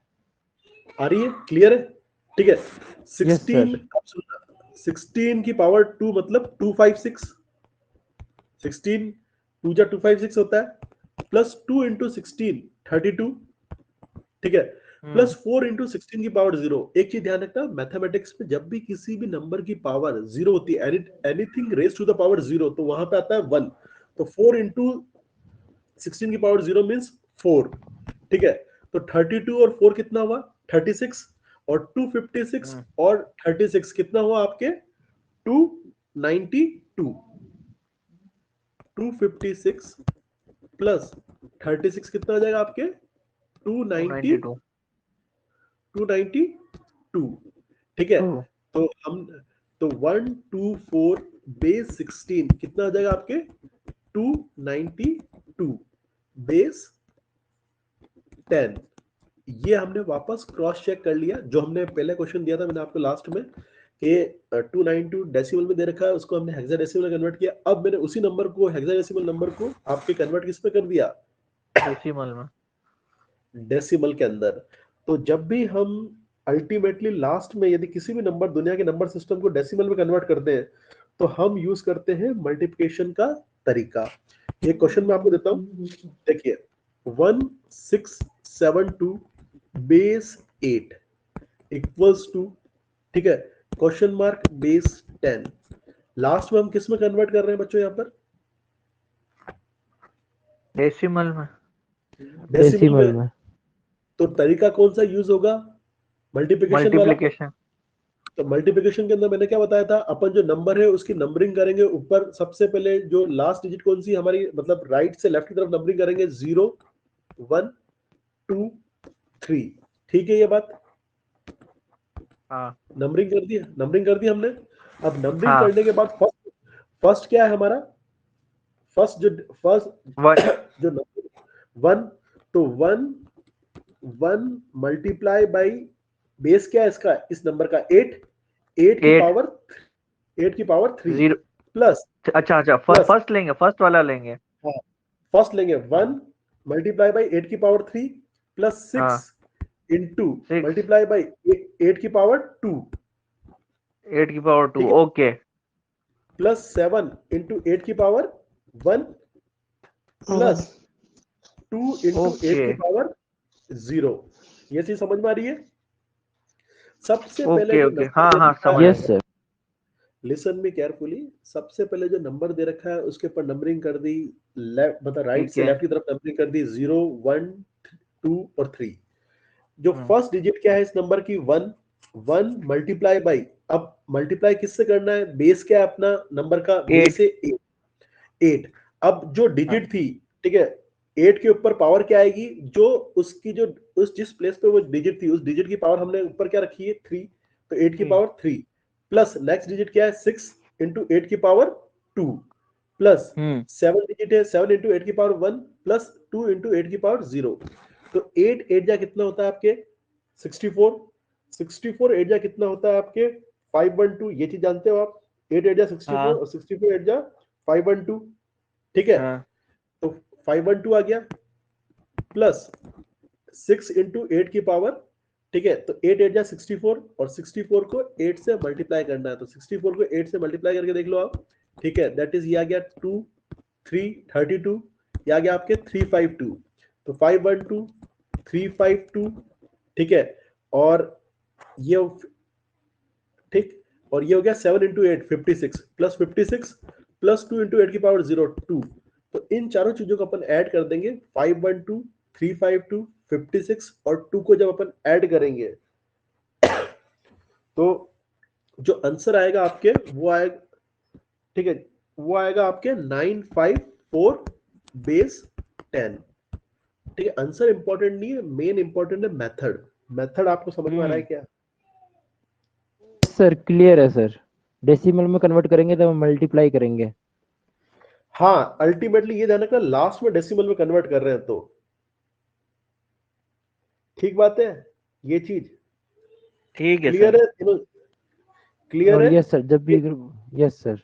आ रही है, क्लियर है? ठीक है, 16 sir. 16 की पावर 2 मतलब 256, 16 2 जा 256 होता है, प्लस 2 इंटू 16 32, ठीक है, प्लस 4 इंटू 16 की पावर 0। एक चीज ध्यान रखना, मैथमेटिक्स में जब भी किसी भी नंबर की पावर 0 होती है, anything raise to the power 0, तो वहां पे आता है 1। तो 4 इंटू 16 की पावर 0 मींस 4, ठीक है, तो 32 और 4 कितना हुआ 36, और 256 और 36 कितना हुआ आपके 292, 256 प्लस 36 कितना हो जाएगा आपके 292, 292, ठीक है। तो हम तो 1 2 4 बेस 16 कितना हो जाएगा आपके 292 बेस 10। ये हमने वापस क्रॉस चेक कर लिया, जो हमने पहले क्वेश्चन दिया था मैंने आपको लास्ट में कि 292 डेसिमल में दे रखा है, उसको हमने हेक्साडेसिमल में कन्वर्ट किया। अब मैंने उसी नंबर को, हेक्साडेसिमल नंबर को आपके कन्वर्ट किस पे कर दिया, डेसिमल में, डेसिमल के अंदर। तो जब भी हम अल्टीमेटली लास्ट में यदि किसी भी नंबर, दुनिया के नंबर सिस्टम को डेसिमल में कन्वर्ट करते हैं, तो हम यूज करते हैं मल्टीप्लिकेशन का तरीका। ये क्वेश्चन मैं आपको देता हूं, देखिए 1672 बेस 8 इक्वल्स टू, ठीक है, क्वेश्चन मार्क बेस 10। लास्ट में हम किस में कन्वर्ट कर रहे हैं बच्चों यहाँ पर, डेसिमल में, डेसिमल में। तो तरीका कौन सा यूज होगा, मल्टीप्लिकेशन वाला। तो मल्टीप्लिकेशन के अंदर मैंने क्या बताया था, अपन जो नंबर है उसकी नंबरिंग करेंगे, ऊपर सबसे पहले जो लास्ट डिजिट कौन सी हमारी, मतलब राइट से लेफ्ट की तरफ नंबरिंग करेंगे 0 1 2 3, ठीक है ये बात। हाँ, नंबरिंग कर दी, नंबरिंग कर दी हमने। अब नंबरिंग करने के बाद फर्स्ट क्या है हमारा, फर्स्ट जो नंबर 1, तो 1 मल्टीप्लाई बाई बेस क्या है इसका, इस नंबर का 8 की पावर 3 प्लस, अच्छा फर्स्ट लेंगे, फर्स्ट वाला लेंगे, हाँ फर्स्ट लेंगे 1 मल्टीप्लाई बाई 8 की power 3 plus 6 into multiply by 8 की पावर 2, 8 की पावर 2, ओके, प्लस 7 इंटू 8 की पावर 1 प्लस 2 इंटू 8 की पावर 0। ये चीज समझ में आ रही है? सबसे पहले जो नंबर, लिसन मी केयरफुली, सबसे पहले जो नंबर दे रखा है उसके ऊपर नंबरिंग कर दी, लेफ्ट मतलब राइट से लेफ्ट की तरफ नंबरिंग कर दी 0 1 2 और 3। जो फर्स्ट डिजिट क्या है इस नंबर की 1 मल्टीप्लाई बाई, अब मल्टीप्लाई किससे करना है, बेस क्या है अपना नंबर का, बेस है 8। अब जो डिजिट थी, ठीक है, 8 के ऊपर पावर क्या आएगी, जो उसकी जो उस जिस प्लेस पे वो डिजिट थी उस डिजिट की पावर हमने ऊपर क्या रखी है 3, तो 8 की पावर 3 प्लस नेक्स्ट डिजिट क्या है 6 इंटू 8 की पावर 2 प्लस हम्म 7 डिजिट है, 7 इंटू 8 की पावर 1 प्लस 2 इंटू 8 की पावर 0। तो 8 8 जा कितना होता है आपके 64। 64 8 जा कितना होता है आपके 512। ये चीज जानते हो आप, 8 8 जा 64 हाँ और 64 8 जा 512। ठीक है, हाँ तो 512 आ गया प्लस 6 इंटू 8 की पावर, ठीक है, तो 8 8 जा 64 और 64 को 8 से मल्टीप्लाई करना है, तो 64 को 8 से मल्टीप्लाई करके देख लो आप। ठीक है, दैट इज ये आ गया 2 3 32, ये आ गया आपके 352। तो 512 352, ठीक है, और ये ठीक, और ये हो गया 7 इंटू 8 56 प्लस 56 प्लस 2 इंटू 8 की पावर 0 2। तो इन चारों चीजों को अपन ऐड कर देंगे, 512 352 56 और 2 को जब अपन ऐड करेंगे तो जो आंसर आएगा आपके वो आएगा, ठीक है, वो आएगा आपके 954 बेस 10। ठीक है, आंसर इंपॉर्टेंट नहीं है, मेन इंपॉर्टेंट है मेथड। मेथड आपको समझ में आ रहा है क्या? सर क्लियर है सर। डेसिमल में कन्वर्ट करेंगे तो मल्टीप्लाई करेंगे। हाँ, अल्टीमेटली ये ध्यान रखना, लास्ट में डेसिमल में कन्वर्ट कर रहे हैं तो ठीक बात है, ये चीज ठीक है क्लियर सर। है, क्लियर और है। यस सर, जब भी यस सर,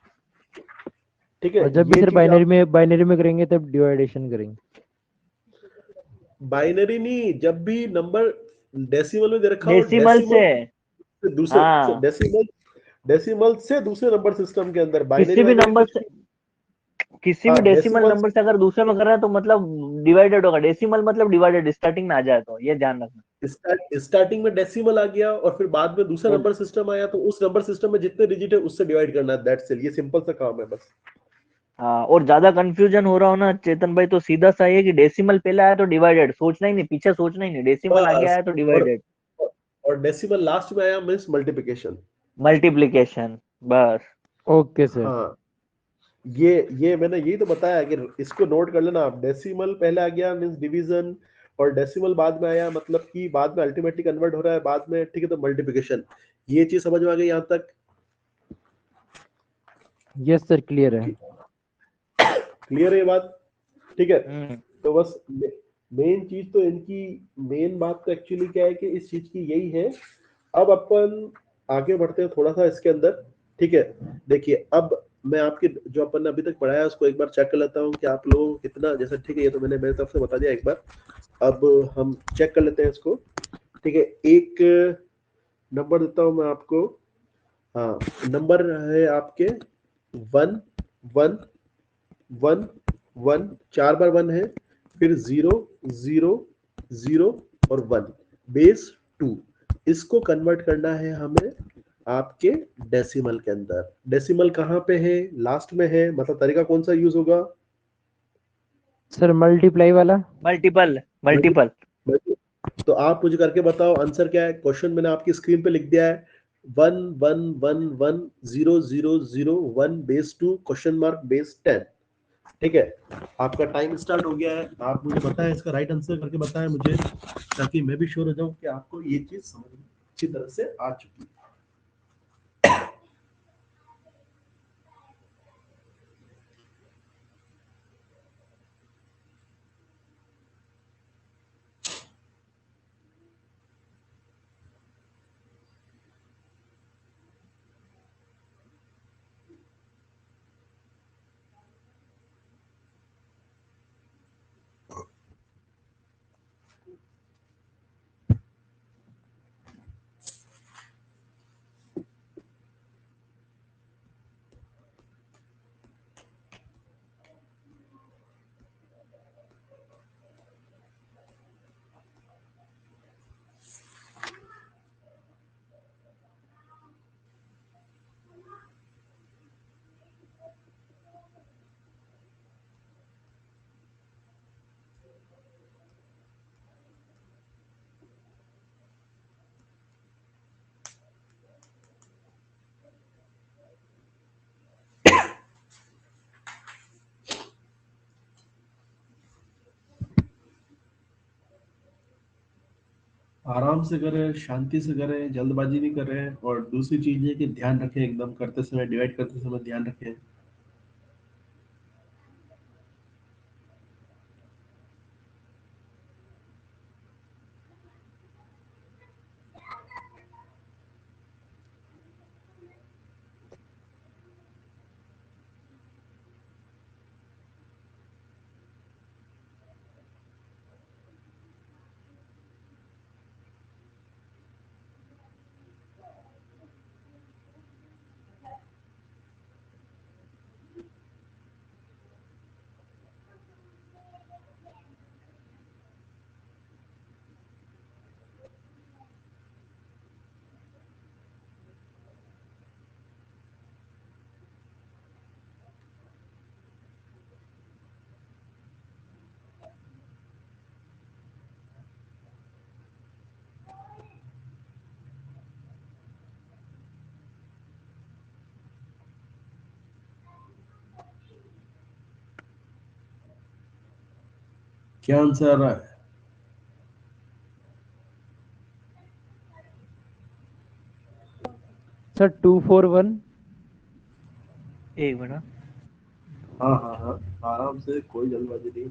ठीक है, और जब भी ये सर चीज आप बाइनरी में करेंगे तब डिवाइडेशन करेंगे। बाइनरी नहीं, जब भी नंबर डेसिमल में दे रखा हो, डेसिमल से, से दूसरे हाँ डेसिमल से दूसरे नंबर सिस्टम के अंदर बाइनरी किसी भी वाइनरी नंबर कुछ से, नहीं। किसी भी हाँ, डेसिमल डेसिमल नंबर से अगर दूसरे में कर रहा है तो मतलब डिवाइडेड होगा। डेसिमल मतलब डिवाइडेड स्टार्टिंग में आ जाए, तो ये ध्यान रखना। स्टार्टिंग में डेसिमल आ गया और फिर बाद में दूसरा तो नंबर सिस्टम आया, तो उस नंबर सिस्टम में जितने डिजिट है उससे डिवाइड करना है, दैट्स इट। ये सिंपल सा काम है बस। हाँ, और ज्यादा कंफ्यूजन हो रहा हो ना चेतन भाई, तो सीधा सा ये कि डेसिमल पहले आया तो डिवाइडेड, सोचना ही नहीं, पीछे सोचना ही नहीं, डेसिमल आगे बस, आया तो डिवाइडेड, और डेसिमल लास्ट में आया मींस मल्टीप्लिकेशन। मल्टीप्लीकेशन, बस। Okay sir. हाँ, ये मैंने यही तो बताया कि इसको नोट कर लेना आप, डेसिमल पहले आ गया मींस डिवीजन, और डेसिमल बाद में आया मतलब कि बाद में अल्टीमेटली कन्वर्ट हो रहा है बाद में, ठीक है, तो मल्टीप्लिकेशन। ये चीज समझ में आ गई यहां तक? यस सर, क्लियर है। क्लियर है ये बात? ठीक है, हम्म तो बस मेन चीज तो इनकी, मेन बात तो एक्चुअली क्या है कि इस चीज की यही है। अब अपन आगे बढ़ते हैं थोड़ा सा इसके अंदर। ठीक है, देखिए अब मैं आपके जो अपन ने अभी तक पढ़ाया उसको एक बार चेक कर लेता हूँ कि आप लोगों को कितना, जैसे ठीक है ये तो मैंने मेरी तरफ से बता दिया एक बार, अब हम चेक कर लेते हैं इसको। ठीक है, एक नंबर देता हूं मैं आपको। हाँ, नंबर है आपके 1 1 1 1, 4 बार 1 है, फिर 0 0 0 और 1 बेस 2। इसको कन्वर्ट करना है हमें आपके डेसिमल के अंदर। डेसिमल कहाँ पे है? लास्ट में है, मतलब तरीका कौन सा यूज होगा? सर मल्टीप्लाई वाला। Multiple multiple. तो आप मुझे करके बताओ आंसर क्या है। क्वेश्चन मैंने आपकी स्क्रीन पे लिख दिया है, 1 1 1 1 0 0 0 1 बेस 2 क्वेश्चन मार्क बेस 10। ठीक है, आपका टाइम स्टार्ट हो गया है, आप मुझे बताएं इसका राइट आंसर करके बताएं मुझे, ताकि मैं भी श्योर हो जाऊं कि आपको ये चीज समझ में अच्छी तरह से आ चुकी है। आराम से करें, शांति से करें, जल्दबाजी नहीं करें, और दूसरी चीज है कि ध्यान रखें, एकदम करते समय, डिवाइड करते समय ध्यान रखें। क्या आंसर आ रहा है? सर 241। एक मिनट। हाँ हाँ हाँ, आराम से, कोई जल्दबाजी नहीं।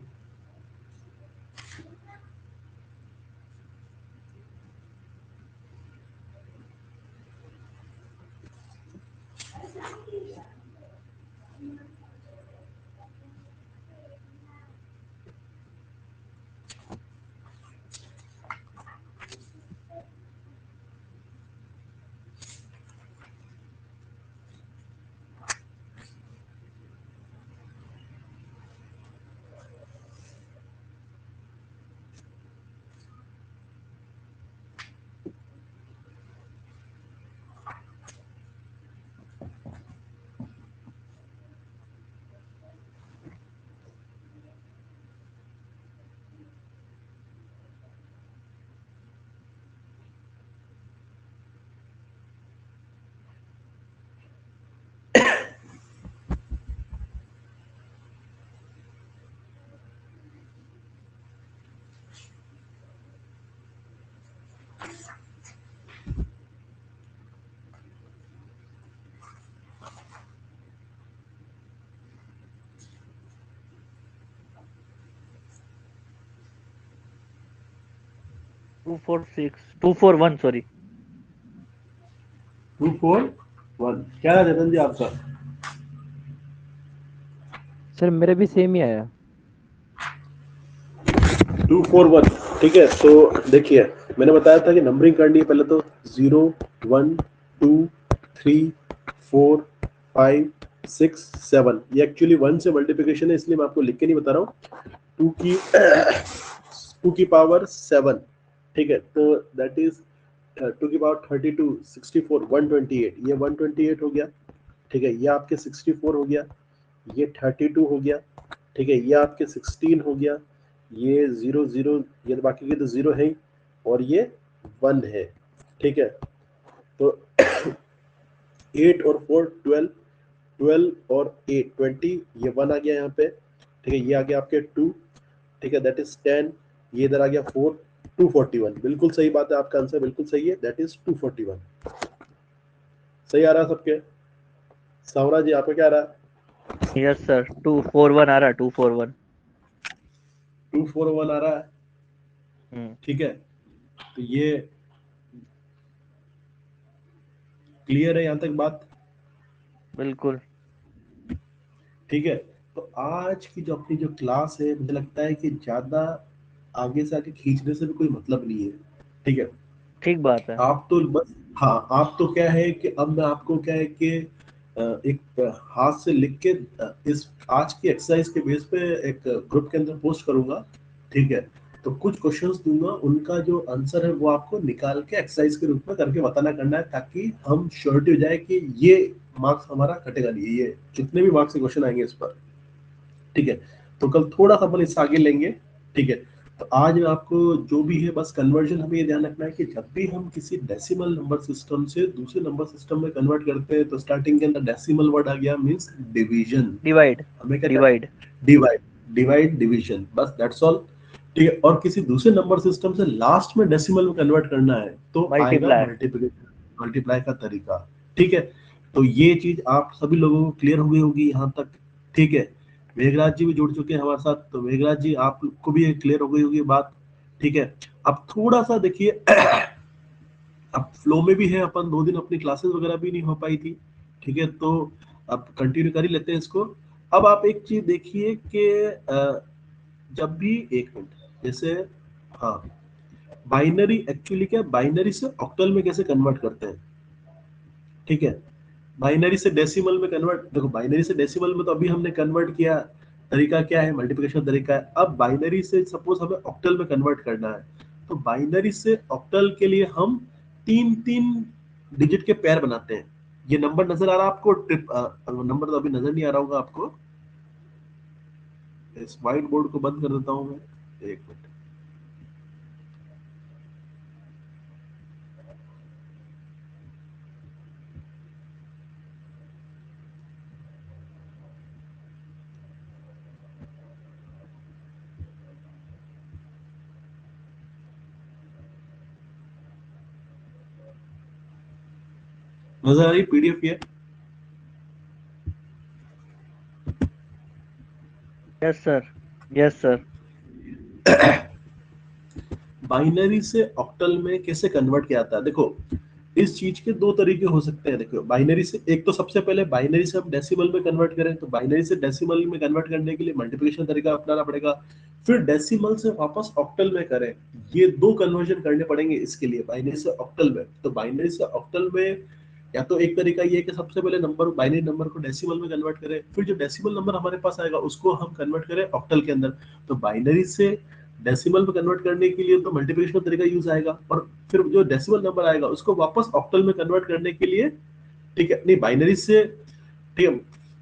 To four six 241 sorry. 241 क्या है रतन जी आपका? सर मेरे भी सेम ही आया। 241, ठीक है। तो देखिए, मैंने बताया था कि नंबरिंग करनी है पहले तो 0 1 2 3 4 5 6 7। ये एक्चुअली 1 से मल्टीप्लिकेशन है, इसलिए मैं आपको लिख के नहीं बता रहा हूँ। 2 की 2 की पावर 7, ठीक है। तो दैट इज 2 की पावर 32 64 128, ये 128 हो गया, ठीक है। ये आपके 64 हो गया, ये 32 हो गया, ठीक है। ये आपके 16 हो गया, ये 0 0, ये तो बाकी के तो 0 है ही, और ये 1 है, ठीक है। तो 8 और 4 12, 12 और 8 20, ये 1 आ गया यहाँ पे, ठीक है। ये आ गया आपके 2, ठीक है, दैट इज 10। ये इधर आ गया 4, 241। बिल्कुल सही बात है, आपका आंसर बिल्कुल सही है, दैट इज 241। सही आ रहा है सबके? सावरा जी आपका क्या आ रहा है? यस सर 241 आ रहा है 241। 241 आ रहा है, ठीक है। तो ये क्लियर है यहाँ तक बात? बिल्कुल। ठीक है। तो आज की जो अपनी जो क्लास है, मुझे लगता है कि ज्यादा आगे से आगे खींचने से भी कोई मतलब नहीं है, ठीक है। ठीक बात है। आप तो बस, हाँ, आप तो क्या है कि अब मैं आपको क्या है कि एक हाथ से लिख के इस आज की एक्सरसाइज के बेस पे एक ग्रुप के अंदर पोस्ट करूंगा, ठीक है। तो कुछ क्वेश्चंस दूंगा, उनका जो आंसर है वो आपको निकाल के एक्सरसाइज के रूप में करके बताना करना है, ताकि हम श्योरिटी हो जाए कि ये मार्क्स हमारा कटेगा नहीं, ये जितने भी मार्क्स के क्वेश्चन आएंगे इस पर, ठीक है। तो कल थोड़ा सा अपन इससे आगे लेंगे, ठीक है। तो आज मैं आपको जो भी है, बस कन्वर्जन हमें ये ध्यान रखना है कि जब भी हम किसी डेसिमल नंबर सिस्टम से दूसरे नंबर सिस्टम में कन्वर्ट करते हैं, तो स्टार्टिंग के अंदर डेसिमल वर्ड आ गया, मींस डिवीजन। डिवाइड। हमें क्या करना है? डिवाइड। डिवाइड, डिवाइड, डिवीजन, बस दैट्स ऑल, ठीक है। और किसी दूसरे नंबर सिस्टम से लास्ट में डेसिमल में कन्वर्ट करना है तो आएगा मल्टीप्लाई। मल्टीप्लिकेशन, मल्टीप्लाई का तरीका, ठीक है। तो ये चीज आप सभी लोगों को क्लियर हो गई होगी यहाँ तक, ठीक है। मेघराज जी भी जुड़ चुके हैं हमारे साथ, तो मेघराज जी आपको भी क्लियर हो गई होगी बात, ठीक है। अब थोड़ा सा देखिए, अब फ्लो में भी है, अपन 2 दिन अपनी क्लासेस वगैरह भी नहीं हो पाई थी, ठीक है। तो अब कंटिन्यू कर ही लेते हैं इसको। अब आप एक चीज देखिए कि जब भी, एक मिनट, जैसे, हाँ, बाइनरी एक्चुअली क्या, बाइनरी से ऑक्टल में कैसे कन्वर्ट करते हैं, ठीक है। बाइनरी से डेसिमल में कन्वर्ट, देखो बाइनरी से डेसिमल में तो अभी हमने कन्वर्ट किया, तरीका क्या है, मल्टीप्लिकेशन तरीका है। अब बाइनरी से सपोज हमें ऑक्टल में कन्वर्ट करना है, तो बाइनरी से ऑक्टल के लिए हम 3 3 डिजिट के पेयर बनाते हैं। ये नंबर नजर आ रहा है आपको? ट्रिप नंबर तो अभी नजर नहीं आ रहा होगा आपको, इस व्हाइट बोर्ड को बंद कर देता हूं मैं, एक मिनट। नजर आ रही पीडीएफ ये? Yes sir, yes sir. Binary से ऑक्टल में कैसे कन्वर्ट किया जाता है? देखो, इस चीज के दो तरीके हो सकते हैं। देखो, बाइनरी से एक तो सबसे पहले बाइनरी से हम डेसिमल में कन्वर्ट करें, तो बाइनरी से डेसिमल में कन्वर्ट करने के लिए मल्टीप्लिकेशन तरीका अपनाना पड़ेगा। फिर डेसिमल से वापस ऑक्टल में करें, ये दो कन्वर्जन करने पड़ेंगे इसके लिए, बाइनरी से ऑक्टल में। तो बाइनरी से ऑक्टल में या तो एक तरीका ये है कि सबसे पहले नंबर, बाइनरी नंबर को डेसिमल में कन्वर्ट करें, फिर जो डेसिमल नंबर हमारे पास आएगा उसको हम कन्वर्ट करें ऑक्टल के अंदर। तो बाइनरी से डेसिमल में कन्वर्ट करने के लिए तो मल्टीप्लिकेशन तरीका यूज आएगा, और फिर जो डेसिमल नंबर आएगा उसको वापस ऑक्टल में कन्वर्ट करने के लिए, ठीक है, नहीं बाइनरी से, ठीक है,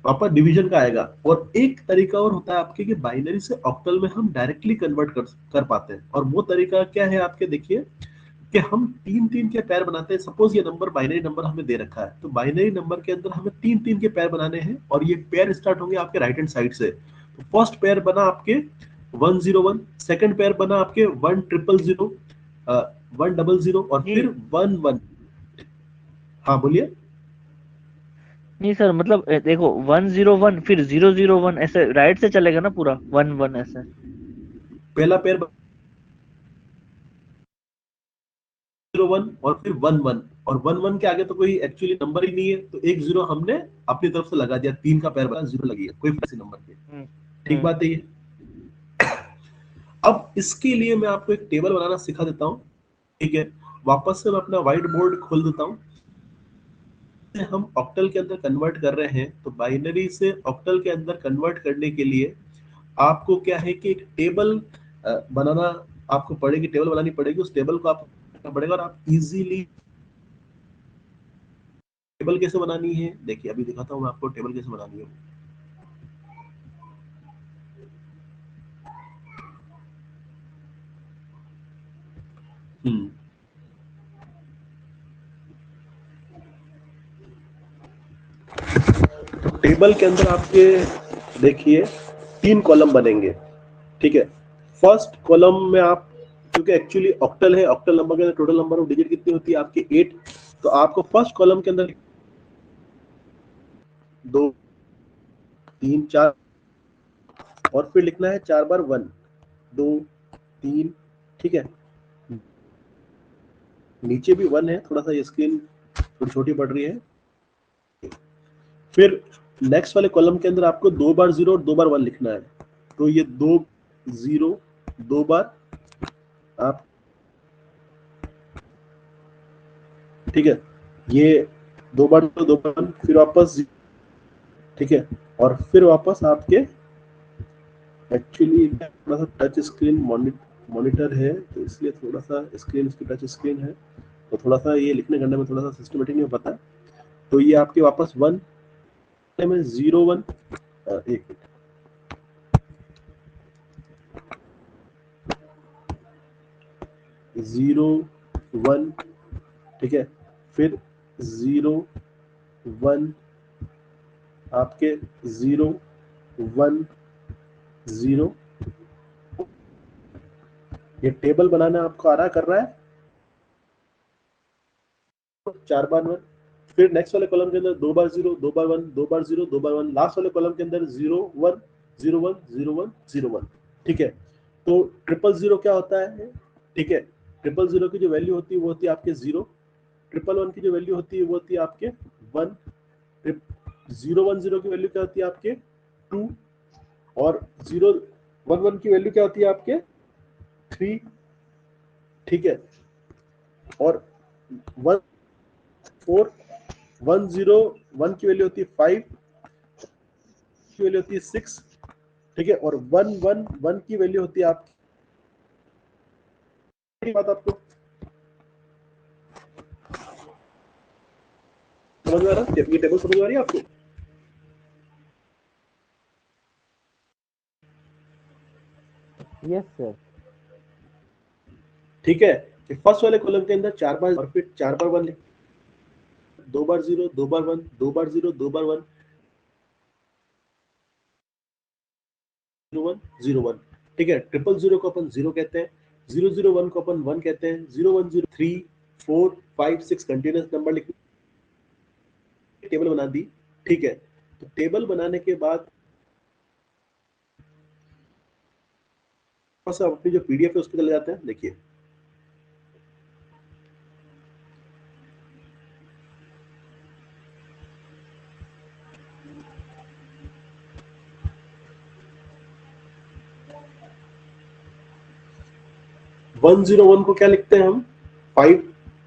वापस डिवीजन का आएगा। और एक तरीका और होता है आपके कि बाइनरी से ऑक्टल में हम डायरेक्टली कन्वर्ट कर पाते हैं, और वो तरीका क्या है आपके, देखिए कि हम तीन तीन के पैर बनाते हैं। सपोज ये नंबर बाइनरी नंबर हमें दे रखा है, तो बाइनरी नंबर के अंदर हमें तीन तीन के पैर बनाने हैं, और ये पैर स्टार्ट होंगे आपके राइट हैंड साइड से। तो फर्स्ट पैर बना आपके 101, सेकंड पैर बना आपके 1000, 100, और जी। फिर 11। हाँ बोलिए। नहीं सर, मतलब देखो 101 फिर 001 ऐसे राइट से चलेगा ना पूरा 11 ऐसे? पहला पैर 01 और फिर 11, और 11 के आगे तो कोई एक्चुअली नंबर ही नहीं है, तो एक जीरो हमने अपनी तरफ से लगा दिया, तीन का पैर बना, जीरो लगी है, कोई फर्क नंबर के। ठीक बात है ये। अब इसके लिए मैं आपको एक टेबल बनाना सिखा देता हूँ, ठीक है। वापस से मैं अपना व्हाइट बोर्ड खोल देता हूँ। हम ऑक्टल के अंदर कन्वर्ट कर रहे हैं, तो बाइनरी से ऑक्टल के अंदर कन्वर्ट करने के लिए आपको क्या है कि एक टेबल बनाना आपको पड़ेगी, टेबल बनानी पड़ेगी। उस टेबल को आप करना पड़ेगा, और आप इजीली टेबल कैसे बनानी है देखिए, अभी दिखाता हूँ मैं आपको टेबल कैसे बनानी है। हम्म टेबल के अंदर आपके देखिए तीन कॉलम बनेंगे, ठीक है। फर्स्ट कॉलम में आप, क्योंकि एक्चुअली ऑक्टल है, ऑक्टल नंबर के अंदर टोटल नंबर ऑफ डिजिट कितनी होती है आपकी 8, तो आपको फर्स्ट कॉलम के अंदर 2 3 4, और फिर लिखना है 4 बार 1 2 3, ठीक है। नीचे भी 1 है, थोड़ा सा ये स्क्रीन थोड़ी छोटी पड़ रही है। फिर नेक्स्ट वाले कॉलम के अंदर आपको 2 बार 0 और 2 बार 1 लिखना है, तो ये 2 0 2 बार आप, ठीक है, ये 2 बार 2 बार 1, फिर वापस, ठीक है, और फिर वापस आपके एक्चुअली थोड़ा सा टच स्क्रीन मॉनिटर है, तो इसलिए थोड़ा सा स्क्रीन इसकी टच स्क्रीन है, तो थोड़ा सा ये लिखने करने में थोड़ा सा सिस्टमेटिक नहीं हो पाता। तो ये आपके वापस 1 में 0 1, एक मिनट, जीरो 1, ठीक है, फिर 0 1 आपके 0 1 0। ये टेबल बनाना आपको आ रहा कर रहा है 4 बार 1। फिर नेक्स्ट वाले कॉलम के अंदर 2 बार 0 2 बार 1 2 बार 0 2 बार 1, लास्ट वाले कॉलम के अंदर 0 1 0 1 0 1 0 1, ठीक है। तो 000 क्या होता है, ठीक है, 000 की जो वैल्यू होती है वो होती है आपके 0, 111 की जो वैल्यू होती है वो होती है आपके 1, 010 की वैल्यू क्या होती है आपके 2, और 011 की वैल्यू क्या होती है आपके 3, ठीक है, और 1 4 101 की वैल्यू होती है 5, की वैल्यू होती है 6, ठीक है, और 111 की वैल्यू होती है आपकी, बात आपको समझ में आ रहा है? ये टेबल समझ में आ रही है आपको? Yes sir. ठीक है, कि फर्स्ट वाले कॉलम के अंदर 4 बार, और फिर 4 बार 1 लिख, 2 बार 0 2 बार 1 2 बार 0 2 बार 1 0 1 0 1, ठीक है। 000 को अपन 0 कहते हैं, 001 को अपन 1 कहते हैं, 010 3 4 5 6 कंटिन्यूअस नंबर लिखना, टेबल बना दी, ठीक है। तो टेबल बनाने के बाद बस अपनी जो पीडीएफ है उस पर चले जाते हैं। देखिए वन जीरो वन को क्या लिखते हैं हम 5,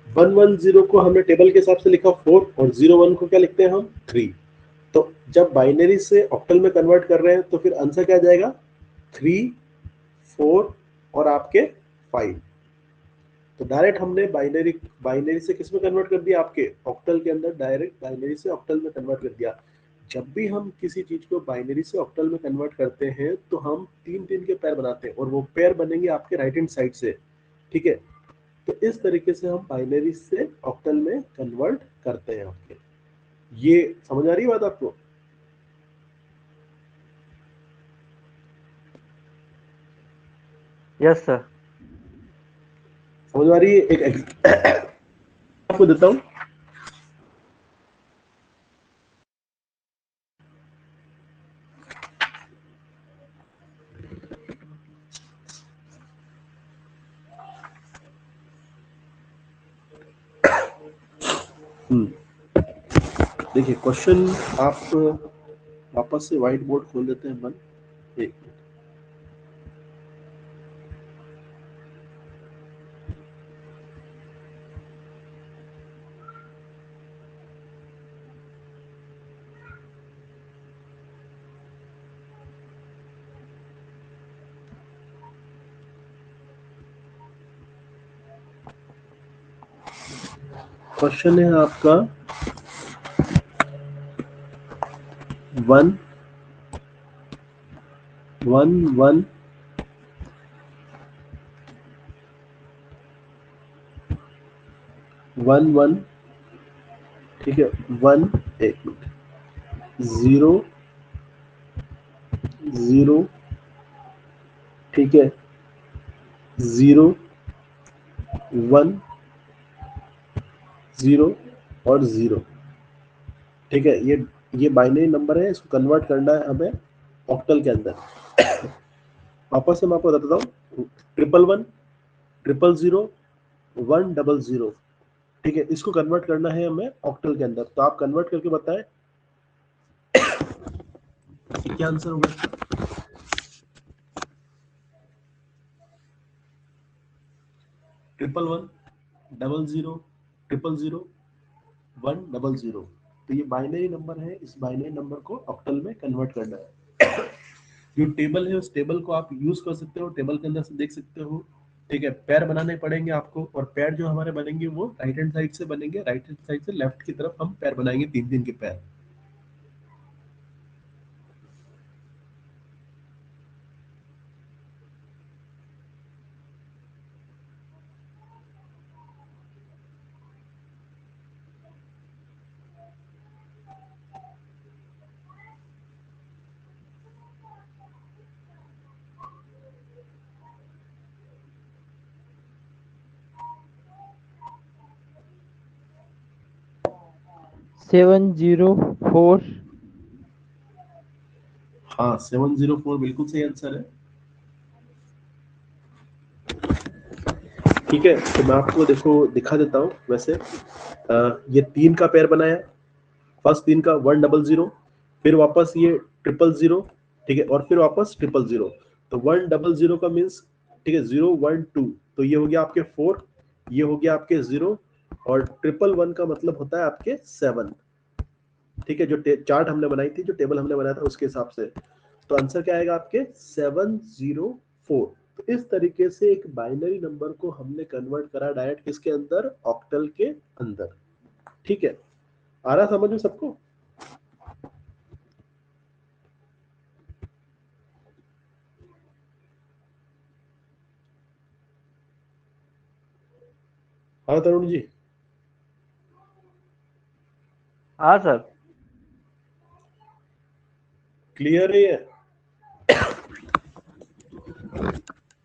110 को हमने टेबल के हिसाब से लिखा 4 और 01 को क्या लिखते हैं हम 3। तो जब बाइनरी से ऑक्टल में कन्वर्ट कर रहे हैं तो फिर आंसर क्या जाएगा 3, 4 और आपके 5। तो डायरेक्ट हमने बाइनरी से किस में कन्वर्ट कर दिया, आपके ऑक्टल के अंदर, डायरेक्ट बाइनरी से ऑक्टल में कन्वर्ट कर दिया। जब भी हम किसी चीज को बाइनरी से ऑक्टल में कन्वर्ट करते हैं तो हम 3-3 के पेयर बनाते हैं और वो पेयर बनेंगे आपके राइट हैंड साइड से, ठीक है। तो इस तरीके से हम बाइनरी से ऑक्टल में कन्वर्ट करते हैं आपके। ये समझ आ रही है बात आपको? Yes sir. समझ आ रही है? एक आपको देता हूं। देखिए क्वेश्चन आप वापस से व्हाइट बोर्ड खोल देते हैं मन, एक क्वेश्चन है आपका 1 1 1 1 1, ठीक है। 1 एक मिनट 0 0, ठीक है। 0 1 0 और 0, ठीक है। ये बाइनरी नंबर है, इसको कन्वर्ट करना है हमें ऑक्टल के अंदर। वापस से मैं आपको बताता हूँ 111 000 100, ठीक है। इसको कन्वर्ट करना है हमें ऑक्टल के अंदर। तो आप कन्वर्ट करके बताएं क्या आंसर होगा इसका। 111 00 000 100। तो ये बाइनरी नंबर है, इस बाइनरी नंबर को ऑक्टल में कन्वर्ट करना है। जो टेबल है उस टेबल को आप यूज कर सकते हो, टेबल के अंदर से देख सकते हो, ठीक है। पैर बनाने पड़ेंगे आपको और पैर जो हमारे बनेंगे वो राइट हैंड साइड से बनेंगे, राइट हैंड साइड से लेफ्ट की तरफ हम पैर बनाएंगे, 3-3 के पैर। Seven zero four. हाँ 704 बिल्कुल सही आंसर है, ठीक है। तो मैं आपको देखो दिखा देता हूँ। वैसे ये 3 का पैर बनाया, फर्स्ट 3 का 100, फिर वापस ये 000, ठीक है, और फिर वापस 000। तो 100 का मीन्स, ठीक है, 0 1 2, तो ये हो गया आपके 4, ये हो गया आपके 0, और 111 का मतलब होता है आपके 7, ठीक है। जो चार्ट हमने बनाई थी, जो टेबल हमने बनाया था उसके हिसाब से। तो आंसर क्या आएगा आपके 704। तो इस तरीके से एक बाइनरी नंबर को हमने कन्वर्ट करा डायरेक्ट किसके अंदर, ऑक्टल के अंदर, ठीक है। आ रहा समझ में सबको? हाँ तरुण जी, हाँ सर। क्लियर है ये?